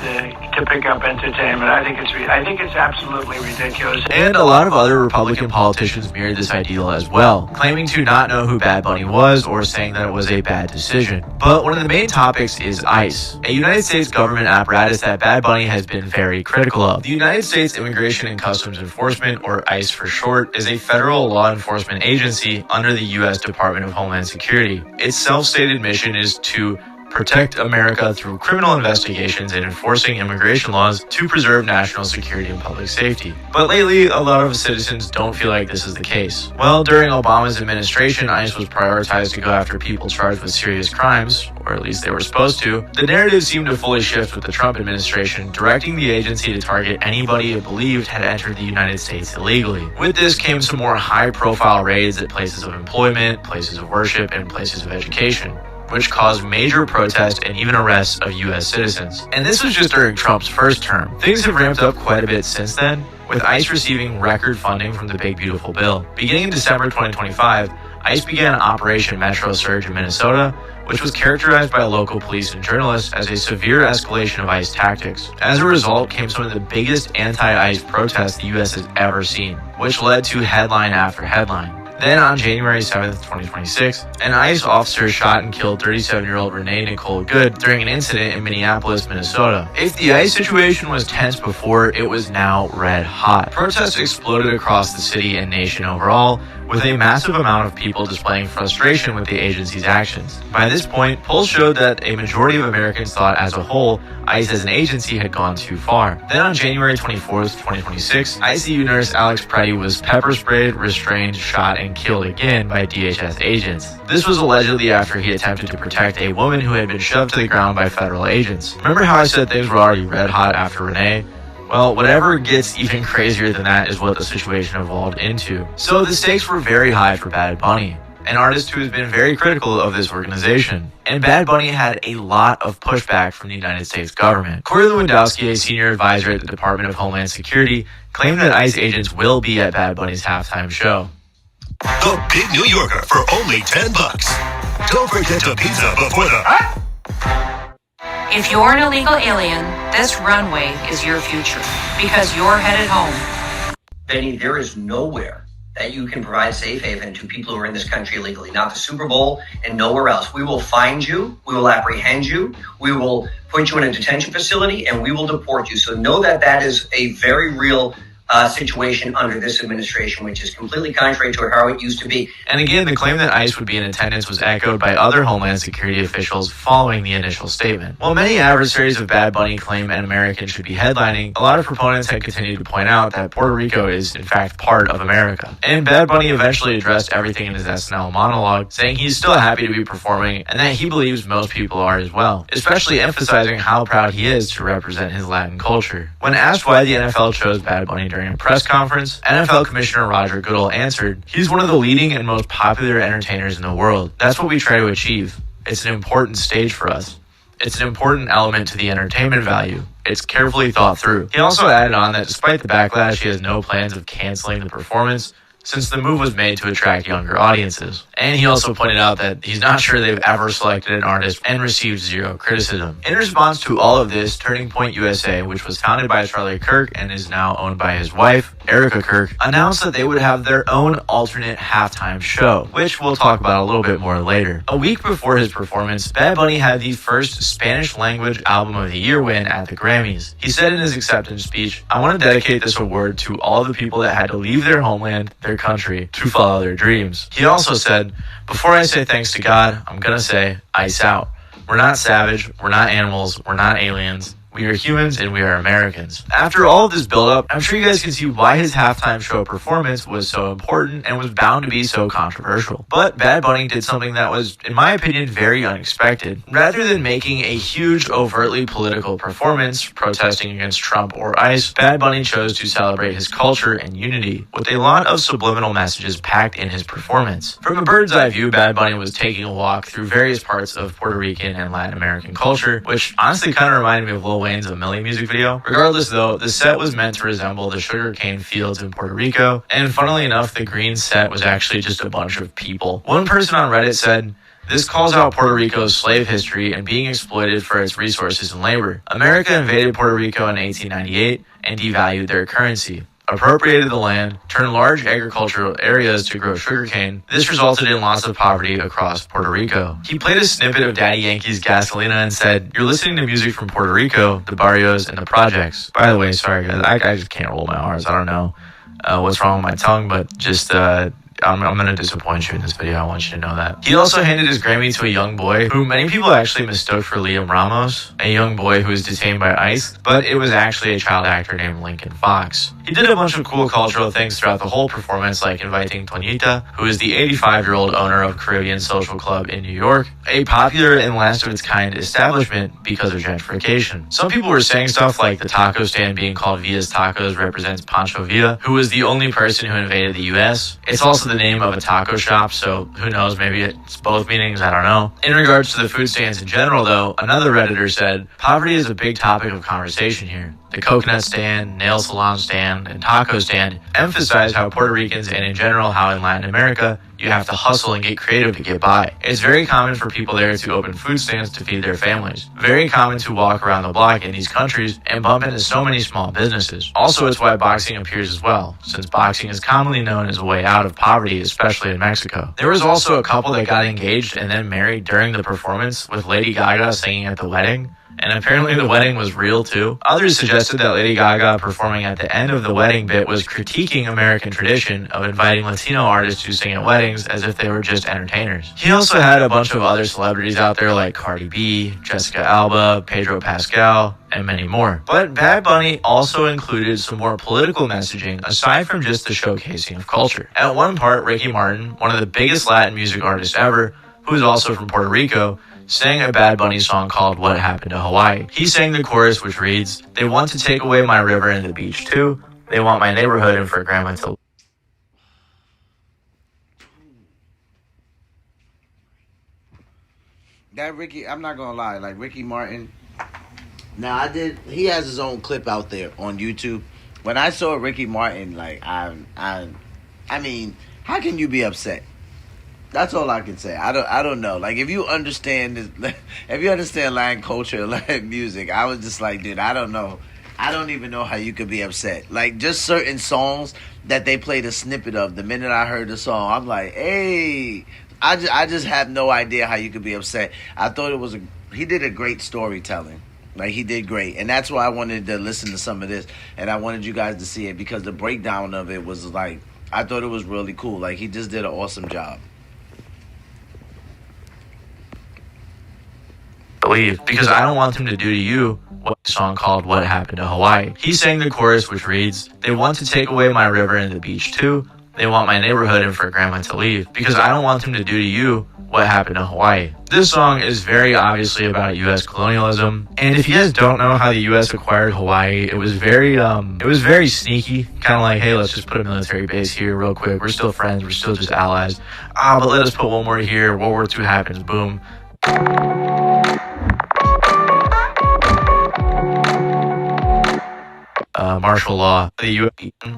to pick up entertainment. I think it's absolutely ridiculous. And a lot of other Republican politicians mirrored this ideal as well, claiming to not know who Bad Bunny was or saying that it was a bad decision. But one of the main topics is ICE, a United States government apparatus that Bad Bunny has been very critical of. The United States Immigration and Customs Enforcement, or ICE for short, is a federal law enforcement agency under the U.S. Department of Homeland Security. Its self-stated mission is to protect America through criminal investigations and enforcing immigration laws to preserve national security and public safety. But lately, a lot of citizens don't feel like this is the case. Well, during Obama's administration, ICE was prioritized to go after people charged with serious crimes, or at least they were supposed to. The narrative seemed to fully shift with the Trump administration, directing the agency to target anybody it believed had entered the United States illegally. With this came some more high-profile raids at places of employment, places of worship, and places of education, which caused major protests and even arrests of U.S. citizens. And this was just during Trump's first term. Things have ramped up quite a bit since then, with ICE receiving record funding from the Big Beautiful Bill. Beginning in December 2025, ICE began Operation Metro Surge in Minnesota, which was characterized by local police and journalists as a severe escalation of ICE tactics. As a result came some of the biggest anti-ICE protests the U.S. has ever seen, which led to headline after headline. Then on January 7th, 2026, an ICE officer shot and killed 37-year-old Renee Nicole Good during an incident in Minneapolis, Minnesota. If the ICE situation was tense before, it was now red hot. Protests exploded across the city and nation overall, with a massive amount of people displaying frustration with the agency's actions. By this point, polls showed that a majority of Americans thought as a whole, ICE as an agency had gone too far. Then on January 24th, 2026, ICU nurse Alex Preddy was pepper sprayed, restrained, shot, and killed again by DHS agents. This was allegedly after he attempted to protect a woman who had been shoved to the ground by federal agents. Remember how I said things were already red hot after Renee? Well, whatever gets even crazier than that is what the situation evolved into. So the stakes were very high for Bad Bunny, an artist who has been very critical of this organization. And Bad Bunny had a lot of pushback from the United States government. Corey Lewandowski, a senior advisor at the Department of Homeland Security, claimed that ICE agents will be at Bad Bunny's halftime show. The Big New Yorker for only $10. Don't forget to pizza before the... If you're an illegal alien, this runway is your future because you're headed home. Benny, there is nowhere that you can provide safe haven to people who are in this country illegally. Not the Super Bowl and nowhere else. We will find you. We will apprehend you. We will put you in a detention facility and we will deport you. So know that that is a very real situation under this administration, which is completely contrary to how it used to be. And again, the claim that ICE would be in attendance was echoed by other Homeland Security officials following the initial statement. While many adversaries of Bad Bunny claim an American should be headlining, a lot of proponents had continued to point out that Puerto Rico is in fact part of America. And Bad Bunny eventually addressed everything in his SNL monologue, saying he's still happy to be performing and that he believes most people are as well, especially emphasizing how proud he is to represent his Latin culture. When asked why the NFL chose Bad Bunny during during a press conference, NFL Commissioner Roger Goodell answered, "He's one of the leading and most popular entertainers in the world. That's what we try to achieve. It's an important stage for us. It's an important element to the entertainment value. It's carefully thought through." He also added on that despite the backlash, he has no plans of canceling the performance, since the move was made to attract younger audiences. And he also pointed out that he's not sure they've ever selected an artist and received zero criticism. In response to all of this, Turning Point USA, which was founded by Charlie Kirk and is now owned by his wife, Erica Kirk, announced that they would have their own alternate halftime show, which we'll talk about a little bit more later. A week before his performance, Bad Bunny had the first Spanish language album of the year win at the Grammys. He said in his acceptance speech, "I want to dedicate this award to all the people that had to leave their homeland, their country, to follow their dreams." He also said, "Before I say thanks to God, I'm gonna say ice out. We're not savage, we're not animals, we're not aliens. We are humans and we are Americans." After all of this build-up, I'm sure you guys can see why his halftime show performance was so important and was bound to be so controversial. But Bad Bunny did something that was, in my opinion, very unexpected. Rather than making a huge, overtly political performance, protesting against Trump or ICE, Bad Bunny chose to celebrate his culture and unity, with a lot of subliminal messages packed in his performance. From a bird's eye view, Bad Bunny was taking a walk through various parts of Puerto Rican and Latin American culture, which honestly kind of reminded me of Lil Wayne's A Milli music video. Regardless though, the set was meant to resemble the sugarcane fields in Puerto Rico, and funnily enough, the green set was actually just a bunch of people. One person on Reddit said, "This calls out Puerto Rico's slave history and being exploited for its resources and labor. America invaded Puerto Rico in 1898 and devalued their currency, appropriated the land, turned large agricultural areas to grow sugarcane. This resulted in lots of poverty across Puerto Rico." He played a snippet of Daddy Yankee's Gasolina and said, "You're listening to music from Puerto Rico, the barrios, and the projects." By the way, sorry guys, I just can't roll my R's. I don't know what's wrong with my tongue, but just I'm going to disappoint you in this video. I want you to know that. He also handed his Grammy to a young boy who many people actually mistook for Liam Ramos, a young boy who was detained by ICE, but it was actually a child actor named Lincoln Fox. He did a bunch of cool cultural things throughout the whole performance, like inviting Tonita, who is the 85-year-old owner of Caribbean Social Club in New York, a popular and last of its kind establishment because of gentrification. Some people were saying stuff like the taco stand being called Villa's Tacos represents Pancho Villa, who was the only person who invaded the US. It's also the name of a taco shop, so who knows, maybe it's both meanings, I don't know. In regards to the food stands in general though, another Redditor said, "Poverty is a big topic of conversation here. The coconut stand, nail salon stand, and taco stand emphasize how Puerto Ricans, and in general how in Latin America, you have to hustle and get creative to get by. It's very common for people there to open food stands to feed their families. Very common to walk around the block in these countries and bump into so many small businesses. Also, it's why boxing appears as well, since boxing is commonly known as a way out of poverty, especially in Mexico." There was also a couple that got engaged and then married during the performance, with Lady Gaga singing at the wedding. And apparently the wedding was real too. Others suggested that Lady Gaga performing at the end of the wedding bit was critiquing American tradition of inviting Latino artists to sing at weddings as if they were just entertainers. He also had a bunch of other celebrities out there like Cardi B, Jessica Alba, Pedro Pascal, and many more. But Bad Bunny also included some more political messaging aside from just the showcasing of culture. At one part, Ricky Martin, one of the biggest Latin music artists ever, who is also from Puerto Rico, sang a Bad Bunny song called What Happened to Hawaii. He sang the chorus, which reads, "They want to take away my river and the beach too. They want my neighborhood and for grandma to..." That Ricky, I'm not gonna lie, like Ricky Martin. Now he has his own clip out there on YouTube. When I saw Ricky Martin, like I mean, how can you be upset? That's all I can say. I don't know. Like, if you understand this, if you understand Latin culture, Latin music, I was just like, dude, I don't know. I don't even know how you could be upset. Like, just certain songs that they played a snippet of. The minute I heard the song, I'm like, hey, I just have no idea how you could be upset. I thought he did a great storytelling. Like, he did great. And that's why I wanted to listen to some of this. And I wanted you guys to see it because the breakdown of it was like, I thought it was really cool. Like, he just did an awesome job. Believe, because I don't want them to do to you what the song called What Happened to Hawaii. He sang the chorus, which reads, "They want to take away my river and the beach too. They want my neighborhood and for grandma to leave because I don't want them to do to you what happened to Hawaii. This song is very obviously about U.S. colonialism, and if you guys don't know how the U.S. acquired Hawaii, it was very sneaky, kind of like, hey, let's just put a military base here real quick. We're still friends. We're still just allies. But let us put one more here. World War II happens. Boom. Martial law.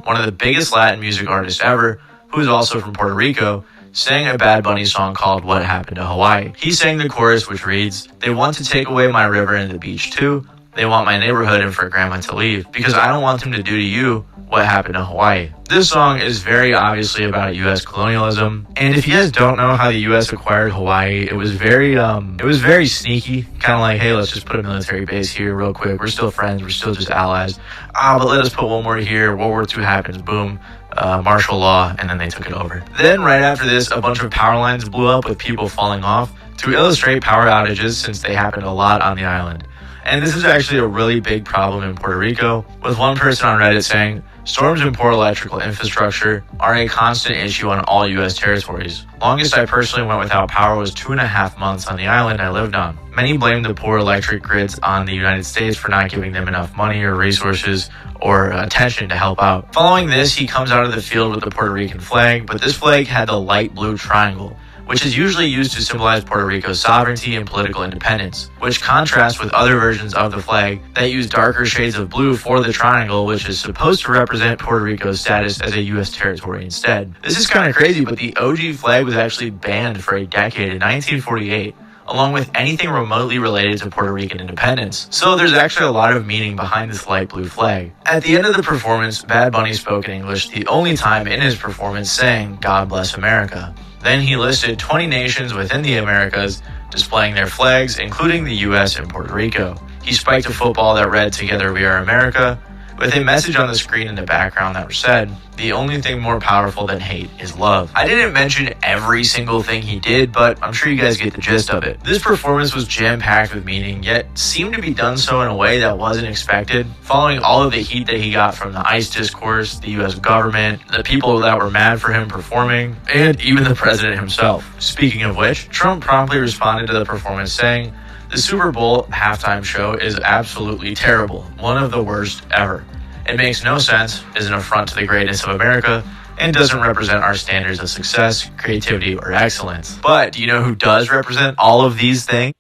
One of the biggest Latin music artists ever, who is also from Puerto Rico, sang a Bad Bunny song called What Happened to Hawaii. He sang the chorus, which reads, "They want to take away my river and the beach too. They want my neighborhood and for grandma to leave because I don't want them to do to you what happened to Hawaii." This song is very obviously about U.S. colonialism, and if you guys don't know how the U.S. acquired Hawaii, it was very sneaky, kind of like, hey, let's just put a military base here real quick. We're still friends. We're still just allies. But let us put one more here. World War II happens. Boom. Martial law, and then they took it over. Then right after this, a bunch of power lines blew up with people falling off to illustrate power outages since they happened a lot on the island. And this is actually a really big problem in Puerto Rico, with one person on Reddit saying, "Storms and poor electrical infrastructure are a constant issue on all U.S. territories. Longest I personally went without power was 2.5 months on the island I lived on. Many blame the poor electric grids on the United States for not giving them enough money or resources or attention to help out." Following this, he comes out of the field with the Puerto Rican flag, but this flag had the light blue triangle, which is usually used to symbolize Puerto Rico's sovereignty and political independence, which contrasts with other versions of the flag that use darker shades of blue for the triangle, which is supposed to represent Puerto Rico's status as a U.S. territory instead. This is kind of crazy, but the OG flag was actually banned for a decade in 1948, along with anything remotely related to Puerto Rican independence. So there's actually a lot of meaning behind this light blue flag. At the end of the performance, Bad Bunny spoke in English the only time in his performance, saying, "God bless America." Then he listed 20 nations within the Americas displaying their flags, including the US and Puerto Rico. He spiked a football that read, "Together we are America," with a message on the screen in the background that said, "The only thing more powerful than hate is love." I didn't mention every single thing he did, but I'm sure you guys get the gist of it. This performance was jam-packed with meaning, yet seemed to be done so in a way that wasn't expected, following all of the heat that he got from the ICE discourse, the US government, the people that were mad for him performing, and even the president himself. Speaking of which, Trump promptly responded to the performance saying, "The Super Bowl halftime show is absolutely terrible, one of the worst ever. It makes no sense, is an affront to the greatness of America, and doesn't represent our standards of success, creativity, or excellence." But do you know who does represent all of these things?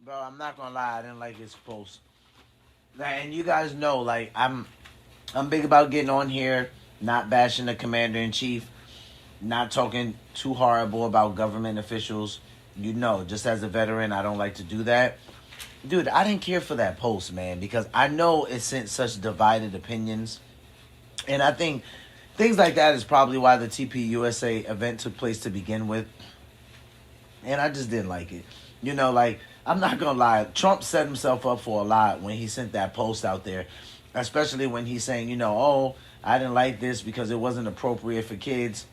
Bro, I'm not gonna lie, I didn't like his post. And you guys know, like, I'm big about getting on here, not bashing the commander-in-chief, not talking too horrible about government officials. You know, just as a veteran, I don't like to do that. Dude, I didn't care for that post, man, because I know it sent such divided opinions. And I think things like that is probably why the TPUSA event took place to begin with. And I just didn't like it. You know, like, I'm not going to lie. Trump set himself up for a lot when he sent that post out there, especially when he's saying, you know, "Oh, I didn't like this because it wasn't appropriate for kids."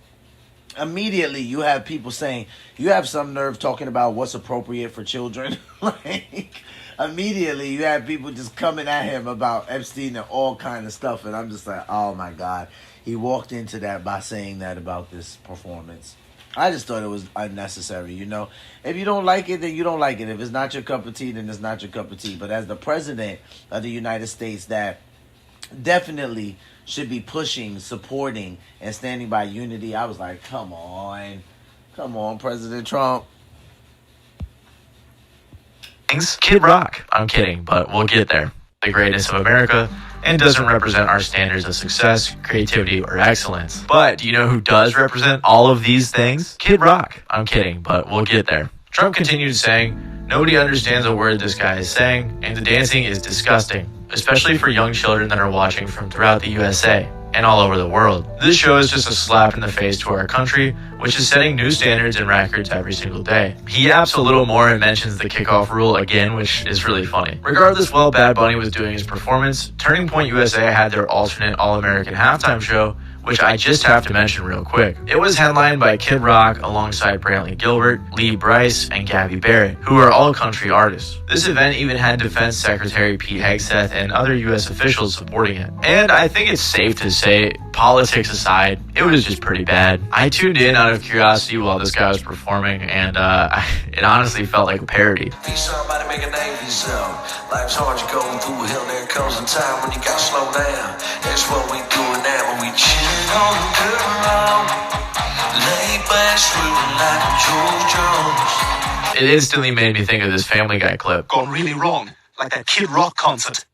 Immediately, you have people saying, you have some nerve talking about what's appropriate for children. Like, immediately, you have people just coming at him about Epstein and all kind of stuff. And I'm just like, oh, my God. He walked into that by saying that about this performance. I just thought it was unnecessary, you know. If you don't like it, then you don't like it. If it's not your cup of tea, then it's not your cup of tea. But as the president of the United States, that definitely should be pushing, supporting, and standing by unity, I was like, come on, President Trump. Kid Rock. I'm kidding, but we'll get there. The greatness of America, and doesn't represent our standards of success, creativity, or excellence. But do you know who does represent all of these things? Kid Rock. I'm kidding, but we'll get there. Trump continued saying, "Nobody understands a word this guy is saying, and the dancing is disgusting, especially for young children that are watching from throughout the USA and all over the world. This show is just a slap in the face to our country, which is setting new standards and records every single day." He yaps a little more and mentions the kickoff rule again, which is really funny. Regardless, while Bad Bunny was doing his performance, Turning Point USA had their alternate All-American halftime show, which I just have to mention real quick. It was headlined by Kid Rock alongside Brantley Gilbert, Lee Brice, and Gabby Barrett, who are all country artists. This event even had Defense Secretary Pete Hegseth and other U.S. officials supporting it. And I think it's safe to say politics aside, it was just pretty bad. I tuned in out of curiosity while this guy was performing, and it honestly felt like a parody. Be somebody make a name for yourself. Life's hard, you're going through a hill. There comes a time when you gotta slow down. That's what we doing now when we chillin' on the girl. Lay back, screaming like George Jones. It instantly made me think of this Family Guy clip. Gone really wrong, like that Kid Rock concert.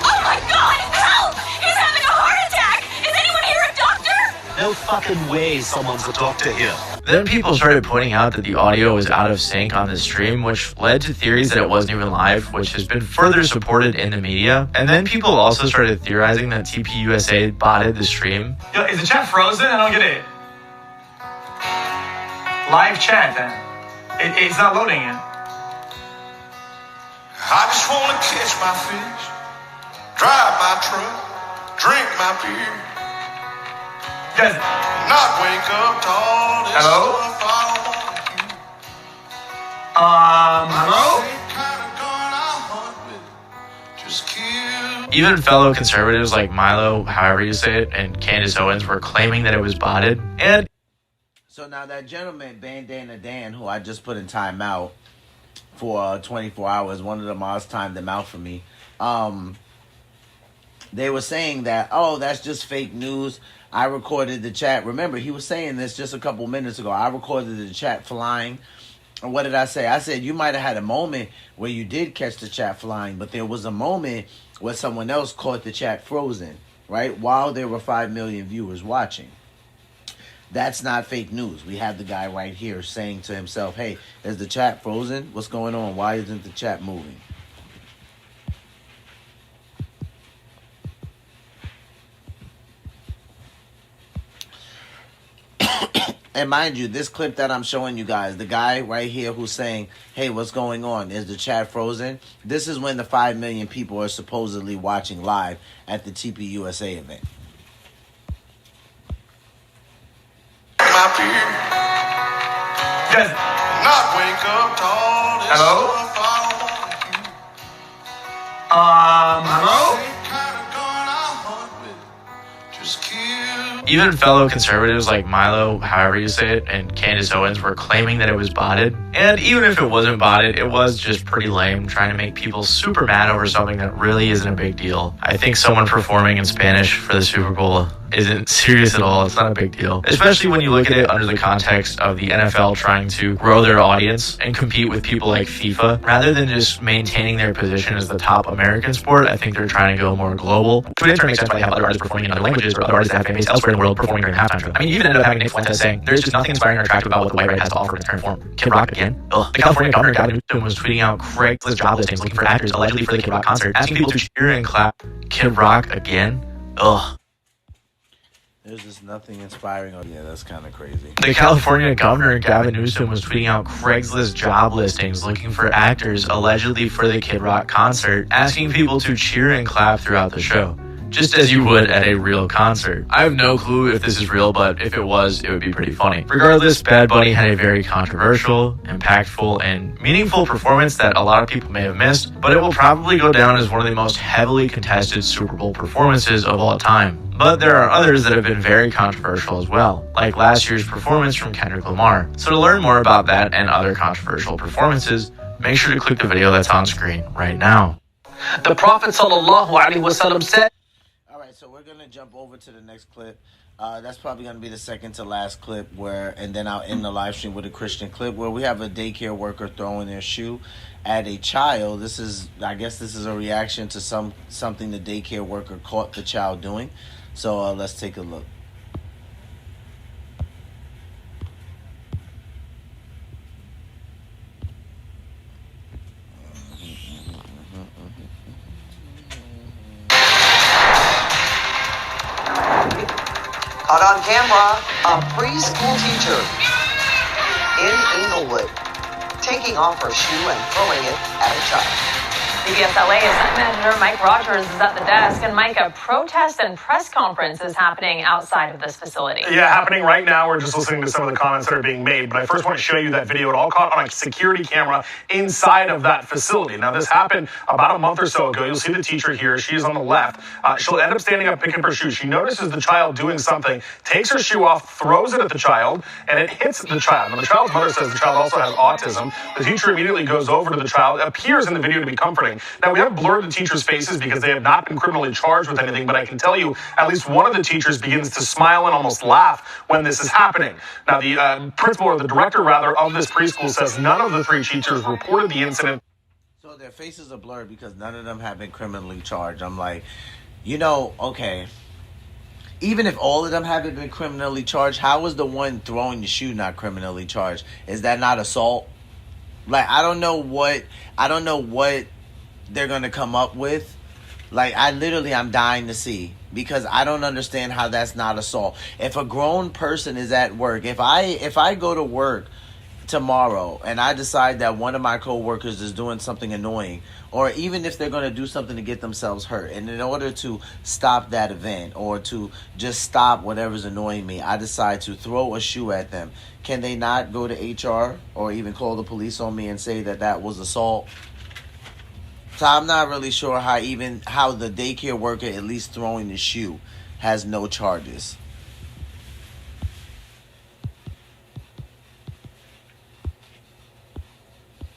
Oh my God! Help! He's having a heart attack! Is anyone here a doctor? No fucking way someone's a doctor here. Then people started pointing out that the audio was out of sync on the stream, which led to theories that it wasn't even live, which has been further supported in the media. And then people also started theorizing that TPUSA botted the stream. Yo, is the chat frozen? I don't get it. Live chat, then. It's not loading in. I just wanna catch my fish, drive my truck, drink my beer. Guys, not wake up to all this hello? stuff I hello? Even fellow conservatives like Milo, however you say it, and Candace Owens were claiming that it was botted. And so now that gentleman, Bandana Dan, who I just put in timeout for 24 hours, one of the mods timed them out for me. They were saying that, oh, that's just fake news. I recorded the chat. Remember, he was saying this just a couple minutes ago. I recorded the chat flying. And what did I say? I said you might have had a moment where you did catch the chat flying, but there was a moment where someone else caught the chat frozen, right? While there were 5 million viewers watching. That's not fake news. We have the guy right here saying to himself, hey, is the chat frozen? What's going on? Why isn't the chat moving? And mind you, this clip that I'm showing you guys, the guy right here who's saying, hey, what's going on? Is the chat frozen? This is when the 5 million people are supposedly watching live at the TPUSA event. my beer. Guys, not wake up to all this hello? stuff I Hello? Even fellow conservatives like Milo, however you say it, and Candace Owens were claiming that it was botted. And even if it wasn't botted, it was just pretty lame, trying to make people super mad over something that really isn't a big deal. I think someone performing in Spanish for the Super Bowl isn't serious at all. It's not a big deal. Especially when you look at it under the context of the NFL trying to grow their audience and compete with people like FIFA. Rather than just maintaining their position as the top American sport, I think they're trying to go more global. Which in turn makes sense why they have other artists performing in other languages or other artists that have fan base elsewhere in the world performing during the halftime show. I mean, you even ended up having Nick Fuentes saying, there's just nothing inspiring or attractive about what the white right has to offer in its current form. Kid Rock again? Ugh. The California governor, Gavin Newsom, was tweeting out Craigslist job listings looking for actors allegedly for the Kid Rock concert, asking people to cheer and clap. Kid Rock again? Ugh. There's just nothing inspiring. Oh, yeah, that's kind of crazy. The California governor, Gavin Newsom, was tweeting out Craigslist job listings looking for actors allegedly for the Kid Rock concert, asking people to cheer and clap throughout the show, just as you would at a real concert. I have no clue if this is real, but if it was, it would be pretty funny. Regardless, Bad Bunny had a very controversial, impactful, and meaningful performance that a lot of people may have missed, but it will probably go down as one of the most heavily contested Super Bowl performances of all time. But there are others that have been very controversial as well, like last year's performance from Kendrick Lamar. So to learn more about that and other controversial performances, make sure to click the video that's on screen right now. The Prophet ﷺ said, so we're gonna jump over to the next clip. That's probably gonna be the second to last clip, and then I'll end the live stream with a Christian clip where we have a daycare worker throwing their shoe at a child. I guess this is a reaction to something the daycare worker caught the child doing. So let's take a look. Caught on camera, a preschool teacher in Inglewood taking off her shoe and throwing it at a child. CBS LA event manager Mike Rogers is at the desk. And Mike, a protest and press conference is happening outside of this facility. Yeah, happening right now. We're just listening to some of the comments that are being made. But I first want to show you that video. It all caught on a security camera inside of that facility. Now, this happened about a month or so ago. You'll see the teacher here. She is on the left. She'll end up standing up picking up her shoe. She notices the child doing something, takes her shoe off, throws it at the child, and it hits the child. Now, the child's mother says the child also has autism. The teacher immediately goes over to the child. It appears in the video to be comforting. Now, we have blurred the teachers' faces because they have not been criminally charged with anything, but I can tell you at least one of the teachers begins to smile and almost laugh when this is happening. Now, the principal, or the director rather, of this preschool says none of the 3 teachers reported the incident. So their faces are blurred because none of them have been criminally charged. I'm like, okay. Even if all of them haven't been criminally charged, how is the one throwing the shoe not criminally charged? Is that not assault? Like, I don't know what they're going to come up with. Like, I'm dying to see, because I don't understand how that's not assault. If a grown person is at work, if I go to work tomorrow and I decide that one of my coworkers is doing something annoying, or even if they're going to do something to get themselves hurt, and in order to stop that event or to just stop whatever's annoying me, I decide to throw a shoe at them, can they not go to HR or even call the police on me and say that that was assault? So I'm not really sure how the daycare worker, at least throwing the shoe, has no charges.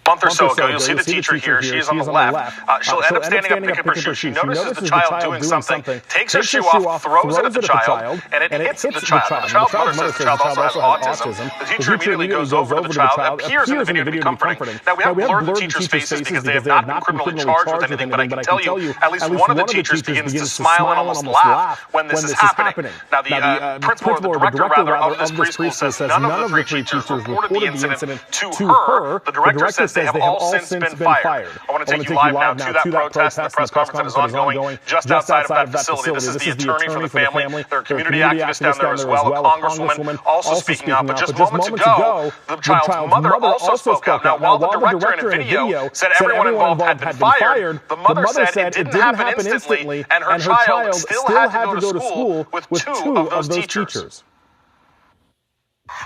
Month or so ago, you'll see the teacher here. She's on the left. She'll end up standing up picking up her shoe. She notices the child doing something, takes her shoe off, throws it at the child, and it hits the child. The child's mother says the child also has autism. The teacher immediately goes over to the child. It appears in the video to be comforting. Now, we have blurred the teachers' faces because they have not been criminally charged with anything, but I can tell you at least one of the teachers begins to smile and almost laugh when this is happening. Now, the principal, or the director rather, of this preschool says none of the 3 teachers reported the incident to her. The director says they have all since been fired. I want to take you live now to that protest and the press conference that is ongoing just outside of that facility. This is the attorney for the family. There are community activists down there as well. A congresswoman also speaking out. But just moments ago, the child's mother also spoke out. Now, while the director in a video said everyone involved had been fired, the mother said it didn't happen instantly, and her child still had to go to school with 2 of those teachers.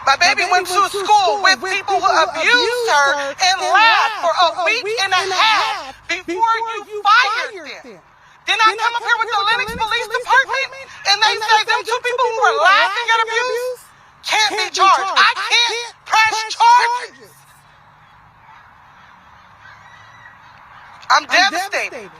My baby went to school with people who abused her and laughed for a week and a half before you fired them. Then I come up here with the Lenox Police Department and they say them 2 people who were laughing at abuse can't be charged. I can't press charges. I'm devastated.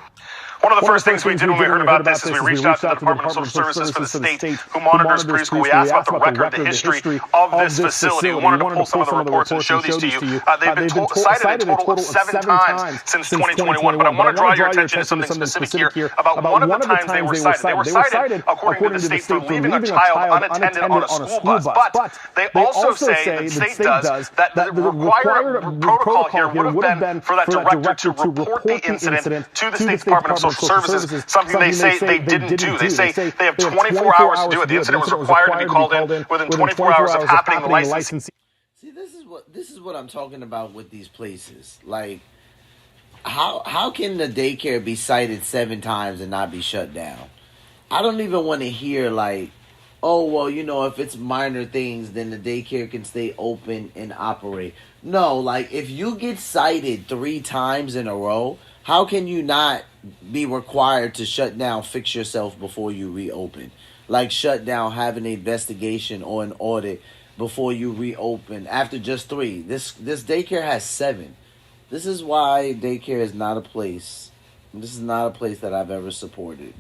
One of the first things we did when we heard about this is we reached out to the Department of Social Services for the state who monitors preschool. We asked about the record, the history of this facility. We wanted to pull some of the reports and show these to you. They've been cited a total of 7 times since 2021, but I want to draw your attention to something specific here about one of the times they were cited. They were cited, according to the state, for leaving a child unattended on a school bus. But they also say, the state does, that the required protocol here would have been for that director to report the incident to the State Department of Social Services, something they say they didn't do. They say they have 24 hours to do it. The incident was required to be called in within 24 hours of happening. The licensee. See, this is what I'm talking about with these places. Like, how can the daycare be cited 7 times and not be shut down? I don't even want to hear like, oh, well, if it's minor things, then the daycare can stay open and operate. No, like, if you get cited 3 times in a row, how can you not be required to shut down, fix yourself before you reopen? Like, shut down, have an investigation or an audit before you reopen after just 3. This daycare has 7. This is why daycare is not a place. This is not a place that I've ever supported.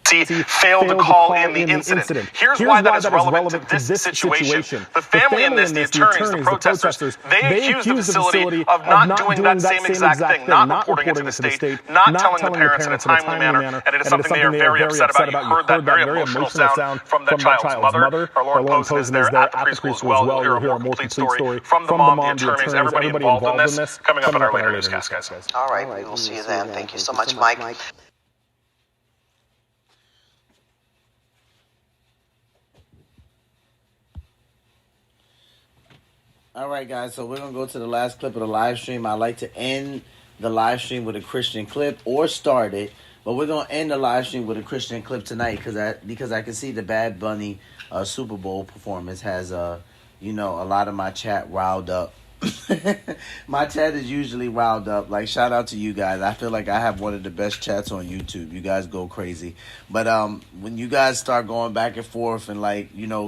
Failed to call in the incident. Here's why that is relevant to this situation. The family in this, the attorneys, the protesters, they accuse the facility of not doing that same exact thing, not reporting it to the state, not telling the parents in a timely manner, and it is something they are very upset about. You heard that very emotional sound from that child's mother. Our Lauren Posen is there at the preschool as well. You'll hear a more complete story from the mom, the attorneys, everybody involved in this, coming up in our later newscast, guys. All right, we will see you then. Thank you so much, Mike. All right, guys. So we're gonna go to the last clip of the live stream. I like to end the live stream with a Christian clip or start it, but we're gonna end the live stream with a Christian clip tonight because I can see the Bad Bunny Super Bowl performance has a lot of my chat riled up. My chat is usually riled up. Like, shout out to you guys. I feel like I have one of the best chats on YouTube. You guys go crazy. But when you guys start going back and forth and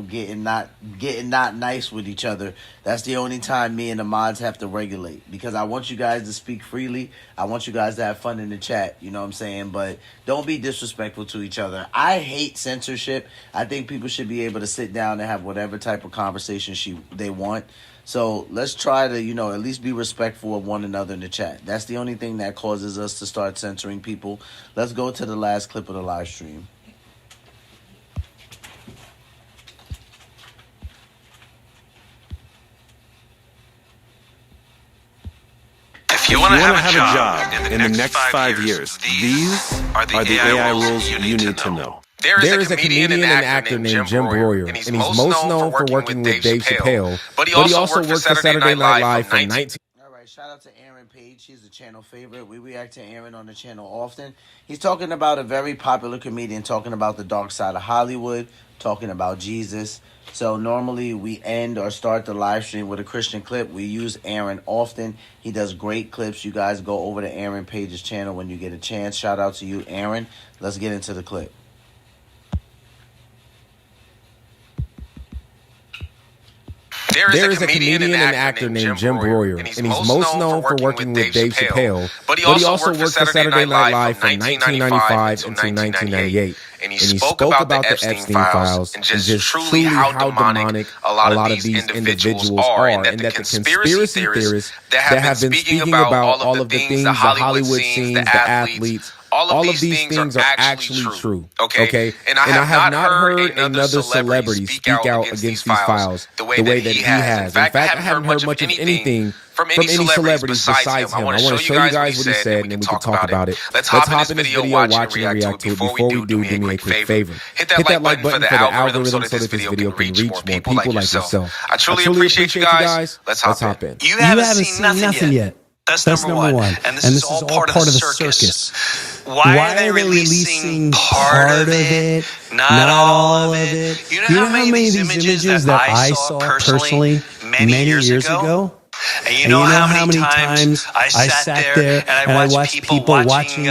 getting not nice with each other, that's the only time me and the mods have to regulate, because I want you guys to speak freely. I want you guys to have fun in the chat, you know what I'm saying? But don't be disrespectful to each other. I hate censorship. I think people should be able to sit down and have whatever type of conversation they want. So let's try to, at least be respectful of one another in the chat. That's the only thing that causes us to start censoring people. Let's go to the last clip of the live stream. If you want to have a job in the next 5 years, these are the AI rules you need to know. There is a comedian and actor named Jim Breuer, and he's most known for working with Dave Chappelle, but he also worked for Saturday Night Live from 19... All right, shout out to Aaron Page. He's a channel favorite. We react to Aaron on the channel often. He's talking about a very popular comedian, talking about the dark side of Hollywood, talking about Jesus. So normally we end or start the live stream with a Christian clip. We use Aaron often. He does great clips. You guys go over to Aaron Page's channel when you get a chance. Shout out to you, Aaron. Let's get into the clip. There is a comedian and actor named Jim Breuer, and he's most known for working with Dave Chappelle, but he also worked for Saturday Night Live from 1995 until 1998. And he spoke about the Epstein files and just truly how demonic a lot of these individuals are, and that the conspiracy theorists that have been speaking about all of the things, the Hollywood scenes, the athletes, all of these things are actually true. Okay? And I have not heard another celebrity speak out against these files the way that he has. In fact, I haven't heard much of anything from any celebrities besides him. I want to show you guys what he said, and then we can talk about it. Let's hop in this video, watch and react to it. Before we do, do me a quick favor. Hit that like button for the algorithm so that this video can reach more people like yourself. I truly appreciate you guys. Let's hop in. You haven't seen nothing yet. That's number one. And this is all part of the circus. Why are they releasing part of it, not all of it? You know how many of these images that I saw personally many years ago? And you know how many times I sat there and I watched people watching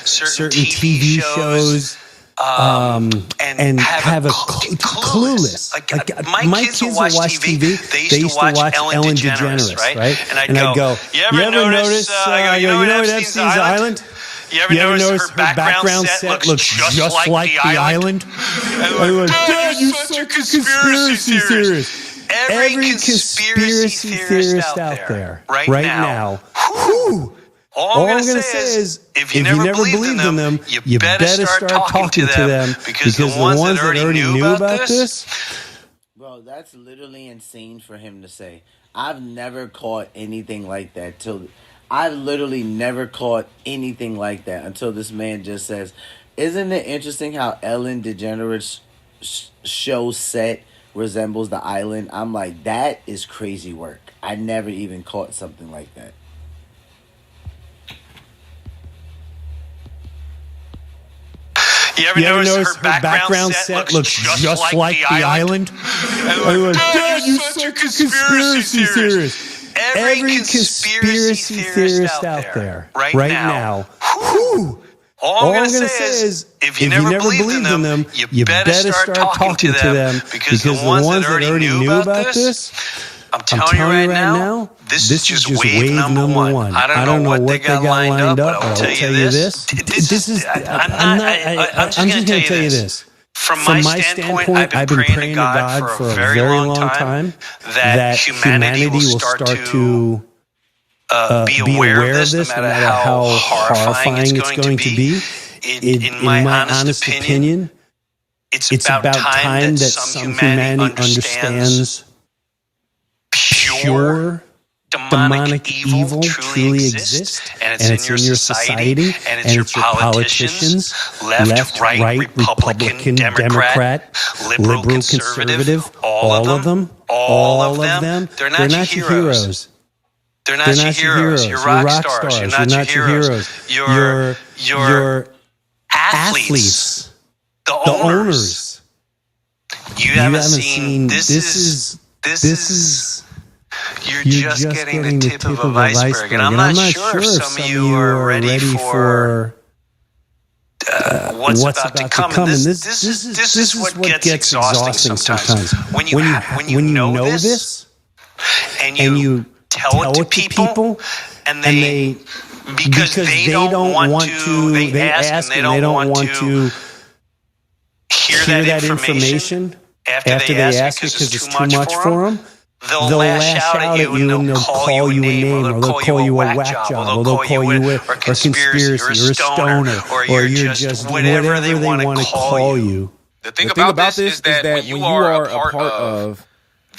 certain TV shows and have a clueless. Like my kids will watch TV. They used to watch Ellen DeGeneres, right? And I'd go, you ever notice? You know what Epstein's Island? You ever notice her background set looks just like the island? And like, Dad, you're such a conspiracy theorist. Every conspiracy theorist out there right now. All I'm going to say is, if you never believed in them, you better start talking to them, because the ones that already knew about this. Bro, that's literally insane for him to say. I've never caught anything like that I've literally never caught anything like that until this man just says, isn't it interesting how Ellen DeGeneres' show set resembles the island? I'm like, that is crazy work. I never even caught something like that. You ever notice her background set looks just like the island? And like, Dad, you're such a conspiracy theorist. Every conspiracy theorist out there right now. All I'm going to say is, if you never believed in them, you better start talking to them, because the ones that already knew about this, I'm telling you right now, this is just wave number one. I don't know what they got lined up, but I'll tell you this. I'm just going to tell you this. From my standpoint, I've been praying to God for a very long time that humanity will start to be aware of this, no matter how horrifying it's going to be. In my honest opinion, it's about time that some humanity understands pure demonic evil truly exists, and it's in your society, and it's your politicians, left, right, Republican, Democrat, liberal, conservative, all of them. all of them, they're not your heroes. They're not your heroes. You're rock stars. You're not your heroes. You're athletes. The owners. You haven't seen this is you're just getting the tip of an iceberg. And I'm not sure if some of you are ready for what's about to come. And this is what gets exhausting sometimes. When you know this and you tell it to people and they because they don't want to they ask and they don't want to hear that information after they ask it because it's too much for them. They'll lash out at you and they'll call you a name, or they'll call you a whack job, or they'll call you a conspiracy, or a stoner, or you're just whatever they want to call you. The thing about this is that when you are a part of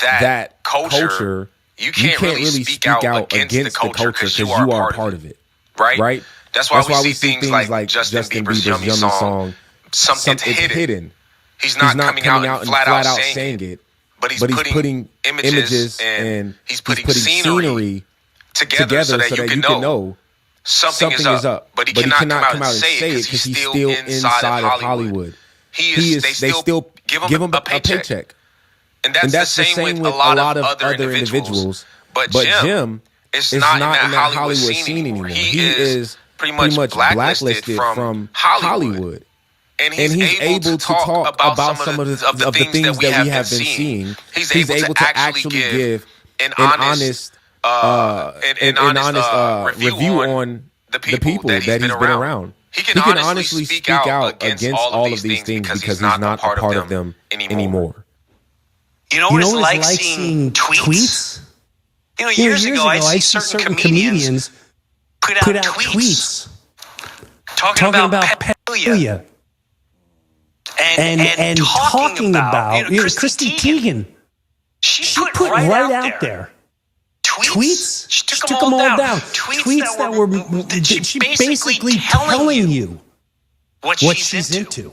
that culture, you can't really speak out against the culture because you are a part of it. Right? That's why we see things like Justin Bieber's Yummy song. It's hidden. He's not coming out and flat out saying it. But he's putting images and he's putting scenery together so that you can know something is up. But he cannot come out and say it because he's still inside of Hollywood. They still give him a paycheck. And that's the same with a lot of other individuals. But Jim is not in that Hollywood scene anymore. He is pretty much blacklisted from Hollywood. And he's able to talk about some of the things that we have been seeing. He's able to actually give an honest review on the people that he's been around. He can honestly speak out against all of these things because he's not a part of them anymore. You know what it's like seeing tweets? You know, years ago, I see certain comedians put out tweets talking about pedophilia. And talking about Christy Teigen. She put right out there tweets. She took them all down. Tweets that were she basically telling you what she's into.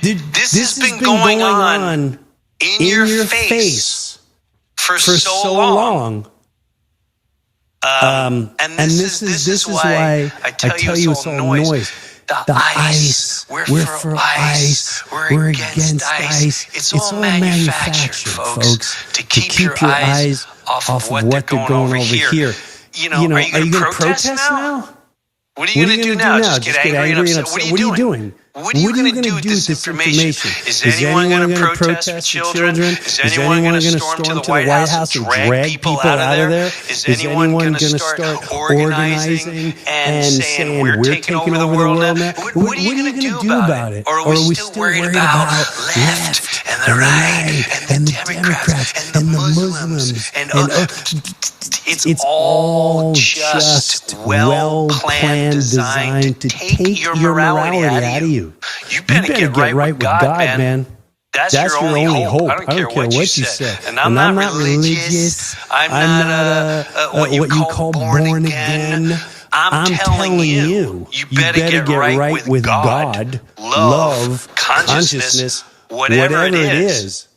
This has been going on in your face for so long. And this is why I tell you it's all noise. The ice. We're for ice. We're against ice. It's all manufactured, folks, to keep your eyes off of what they're going over here. You know, are you going to protest now? What are you going to do now? Just get angry and upset? What are you doing? What are you going to do with this information? Is anyone going to protest for children? Is anyone going to storm to the White House and drag people out of there? Is anyone going to start organizing and saying we're taking over the world now? What are you going to do about it? Or are we still worried about left and the right and the Democrats and the Muslims? And it's all just well-planned, designed to take your morality out of you. You better get right with God, man. That's your only hope. I don't care what you said. And I'm not religious. I'm not what you call born again. I'm telling you, you better get right with God, love, consciousness, whatever it is.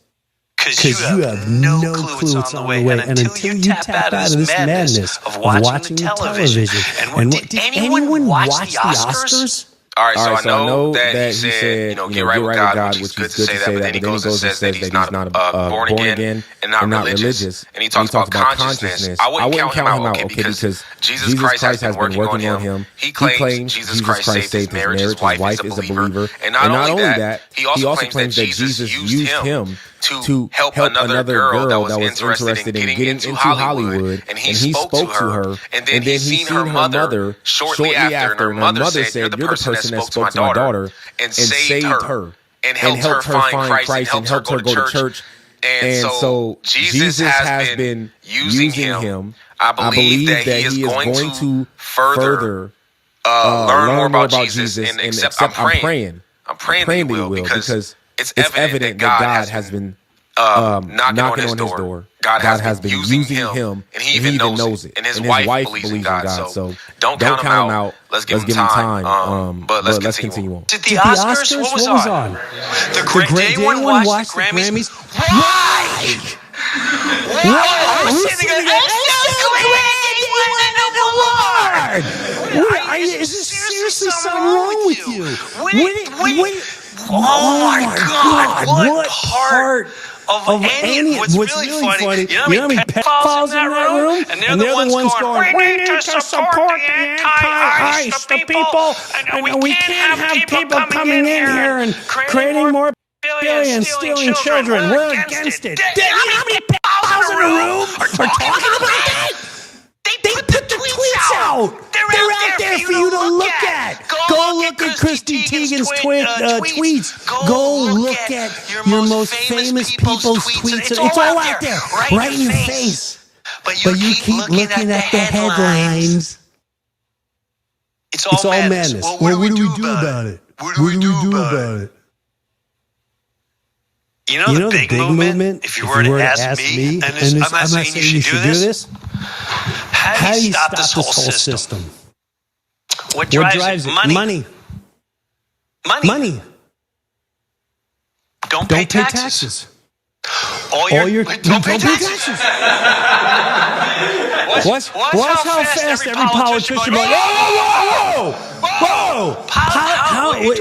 Because you have no clue what's on the way. And until you tap out of this madness of watching the television. And did anyone watch the Oscars? All right, so I know that he said, get right with God, which is good to say that, but then he goes and says that he's not born again and not religious. And he talks about consciousness. I wouldn't count him out, okay, because Jesus Christ has been working on him. He claims Jesus Christ saved his marriage. His wife is a believer. And not only that, he also claims that Jesus used him to help another girl that was interested in getting into Hollywood, and he spoke to her, and then he seen her mother shortly after, and her mother said, "You're the person that spoke to my daughter and saved her and helped her find Christ and helped her go to church." And so Jesus has been using him. I believe that he is going to further learn more about Jesus and accept. I'm praying that you will because it's evident that God has been knocking on his door. God has been using him, and he even knows it. And his wife believes in God. So don't count him out. Let's give him time. But let's continue on. Did the Oscars? What was on? The great day one watched the Grammys. Right! I was sitting there. Is there seriously something wrong with you? Oh my God! What part of any? What's really funny? You know how many pedophiles in that room? And they're the ones going, we need to support the anti-ICE, the people. And we can't have people coming in here and creating more billions, stealing children. We're against it. You know how many pedophiles in the room are talking about that? They put the tweets out. They're out there for you to look at. Go look at Christy Teigen's tweets. Go look at your most famous people's tweets. It's all out there, right in your face. But you keep looking at the headlines. It's all madness. Well, what do we do about it? What do we do about it? You know the big movement? If you were to ask me, and I'm not saying you should do this, how do you stop this whole system? What drives it? Money. Don't pay taxes. Don't pay taxes. Watch how fast every politician goes, whoa!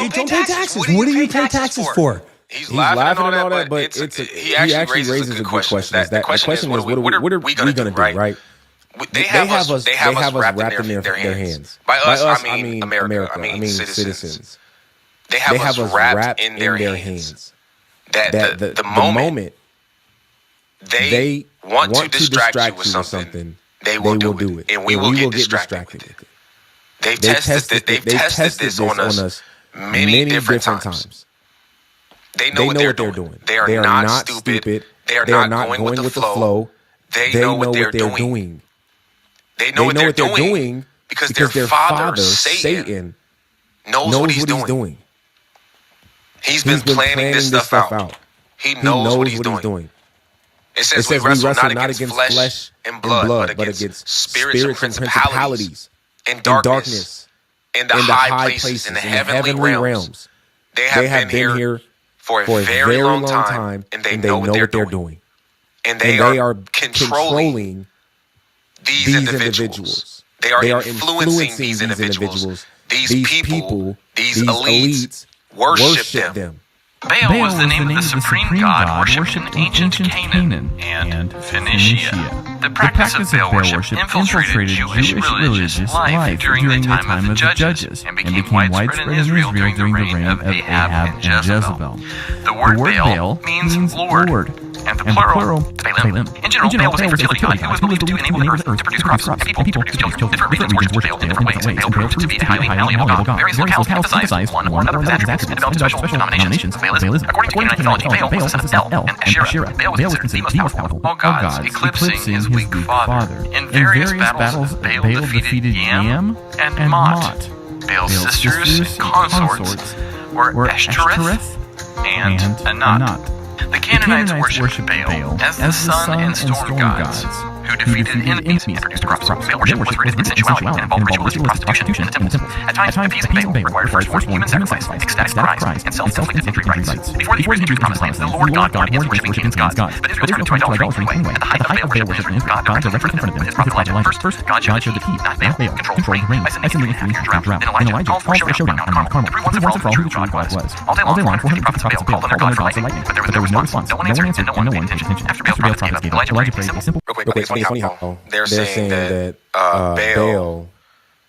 Don't pay taxes. What do you pay taxes for? He's laughing and all that, but he actually raises a good question. The question is, what are we going to do, right? They have us wrapped in their hands. By us, I mean America. I mean citizens. They have us wrapped in their hands. That the moment they want to distract you with something, they will do it, and we will get distracted with it. They've tested this on us many different times. They know what they're doing. They are not stupid. They are not going with the flow. They know what they're doing. They know what they're doing because their father, Satan, knows what he's doing. He's been planning this stuff out. He knows what he's doing. It says we wrestle not against flesh and blood, but against spirits and principalities and darkness in the high places, in the heavenly realms. They have been here for a very long time, and they know what they're doing. And they are controlling these individuals. They are influencing these individuals. These people, these elites, worship them. Baal was the name of the supreme god worshipped in ancient Canaan and Phoenicia. The practice of Baal worship infiltrated Jewish religious life during the time of the Judges and became widespread in Israel during the reign of Ahab and Jezebel. The word Baal means Lord, and the plural, Baalim. In general, Baal was a fertility god who was believed to enable the earth to produce crops, and people of different regions worshipped Baal in different ways. Baal proved to be a highly malleable god. Various locales emphasize one or another of his attributes and developed special denominations. Baalism. According to Canaanite mythology, Baal possesses El and Asherah. Baal was considered the most powerful of all gods, eclipsing his weak father. In various battles, Baal defeated Yam and Mot. Baal's sisters and consorts were Ashtoreth and Anat. The Canaanites worshipped Baal as the sun and storm gods, who defeated enemies and produced crops. Baal worship was rooted in sensuality and involved ritualistic prostitution in the temple. At times, appeasing Baal required firstborn human sacrifice, ecstatic cries, and self-inflicted injury rites. Before the Hebrews promised land, the Lord God warned against worshiping Canaan's gods, but Israel turned to idolatry anyway. At the height of Baal worship in Israel, God directly confronted them with his prophet Elijah. First, God showed the key, not Baal, controlled the rain by sending 3 years of drought. Then Elijah called for a showdown on Mount Carmel. He proved once and for all who the true God was. All day long, 450 prophets of Baal called on their gods for lightning, but there was no response. No one answered, and no one paid attention. After Baal's prophets gave up, Elijah prayed a simple... Real quick, it's funny how they're saying that Baal,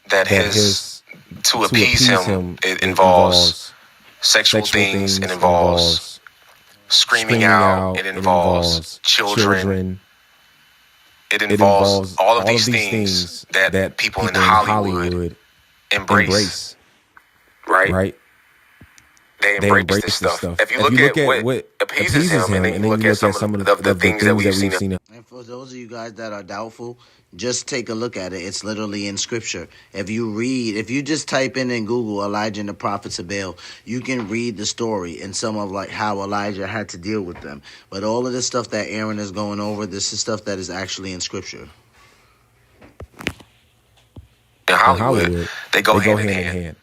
that his to appease him, it involves sexual things, it involves screaming out, it involves children, it involves all of these things that people in Hollywood embrace. Right? they embrace this stuff. If you look at what appeases him, and then you look at some of the things that we've seen. And for those of you guys that are doubtful, just take a look at it. It's literally in Scripture. If you just type in Google Elijah and the prophets of Baal, you can read the story and some of like how Elijah had to deal with them. But all of this stuff that Aaron is going over, this is stuff that is actually in Scripture. In Hollywood, they go hand in hand.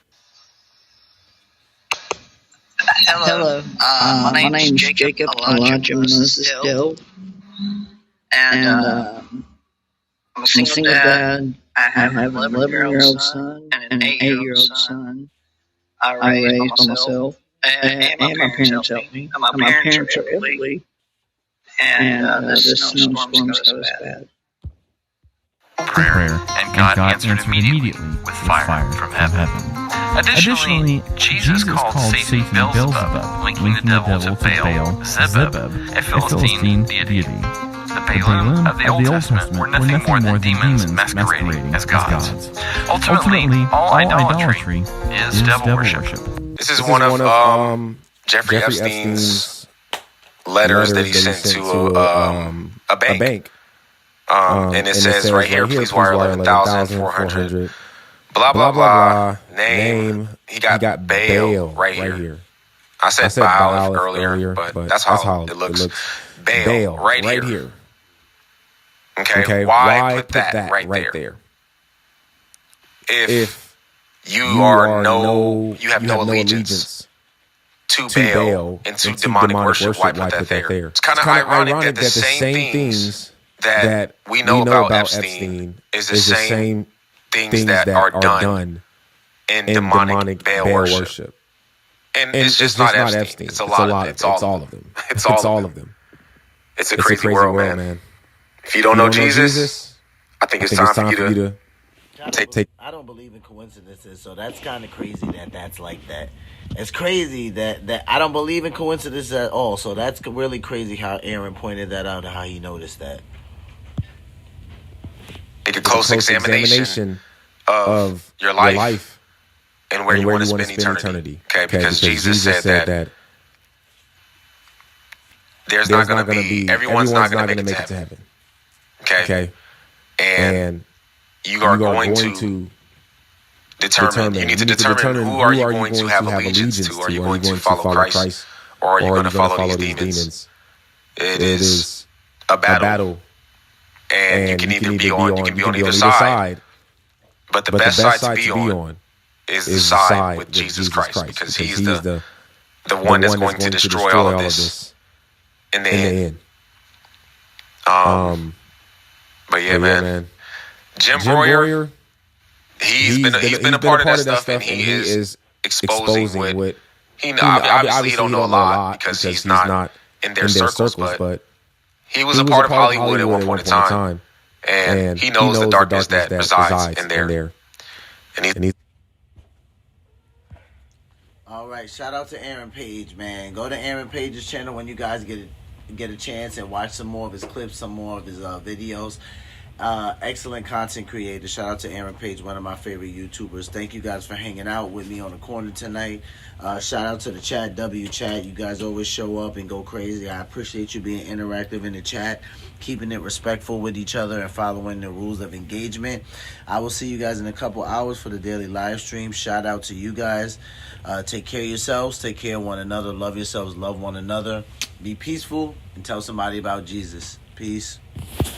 Hello. My name's Jacob Elijah Moses Dell. And I'm a single dad. I have an 11-year-old son and an 8-year-old son. I raised by myself. And my parents helped me. My parents are elderly. And this snowstorm's got us bad. Prayer, and God answered immediately with fire from heaven. Additionally, Jesus called Satan Beelzebub, linking the devil to Baal, Zebub, a Philistine deity. The Baalim of the Old Testament were nothing more than demons masquerading as gods. Ultimately, all idolatry is devil worship. This is one of Jeffrey Epstein's letters that he sent to a bank. And it says right here, please wire 11,400. Blah, blah, blah. Name. He got Baal right here. I said Baal earlier, but that's how it looks. Baal right here. Okay, why put that right there? If you have no allegiance to Baal and to demonic worship, why put that there? It's kind of ironic that the same things that we know about Epstein is the same things that are done in demonic Baal worship. And it's just not Epstein. It's a lot of it. It's all of them. It's all of them. It's a crazy world, man. If you don't know Jesus, I think it's time for you to take. I don't believe in coincidences, so that's kind of crazy that's like that. It's crazy that I don't believe in coincidences at all. So that's really crazy how Aaron pointed that out and how he noticed that. Take a close examination of your life and where you want to spend eternity. Okay, because Jesus said that there's not going to be, everyone's not going to make it to heaven. Okay? And you are going to determine, you need to determine who are you going to have allegiance to. Are you going to follow Christ or are you going to follow these demons? It is a battle. And you can either be on either side. But the best side to be on is the side with Jesus Christ, because he's the one that's going to destroy all of this in the end. But yeah, man. Jim Breuer, he's been a part of that stuff, and he is exposing what obviously he don't know a lot because he's not in their circles, but he was a part of Hollywood at one point in time, and he knows the darkness that resides in there. And he. All right, shout out to Aaron Page, man. Go to Aaron Page's channel when you guys get a chance and watch some more of his clips, some more of his videos. Excellent content creator. Shout out to Aaron Page, one of my favorite YouTubers. Thank you guys for hanging out with me on the corner tonight. Shout out to the chat, chat. You guys always show up and go crazy. I appreciate you being interactive in the chat, keeping it respectful with each other and following the rules of engagement. I will see you guys in a couple hours for the daily live stream. Shout out to you guys. Take care of yourselves. Take care of one another. Love yourselves. Love one another. Be peaceful and tell somebody about Jesus. Peace.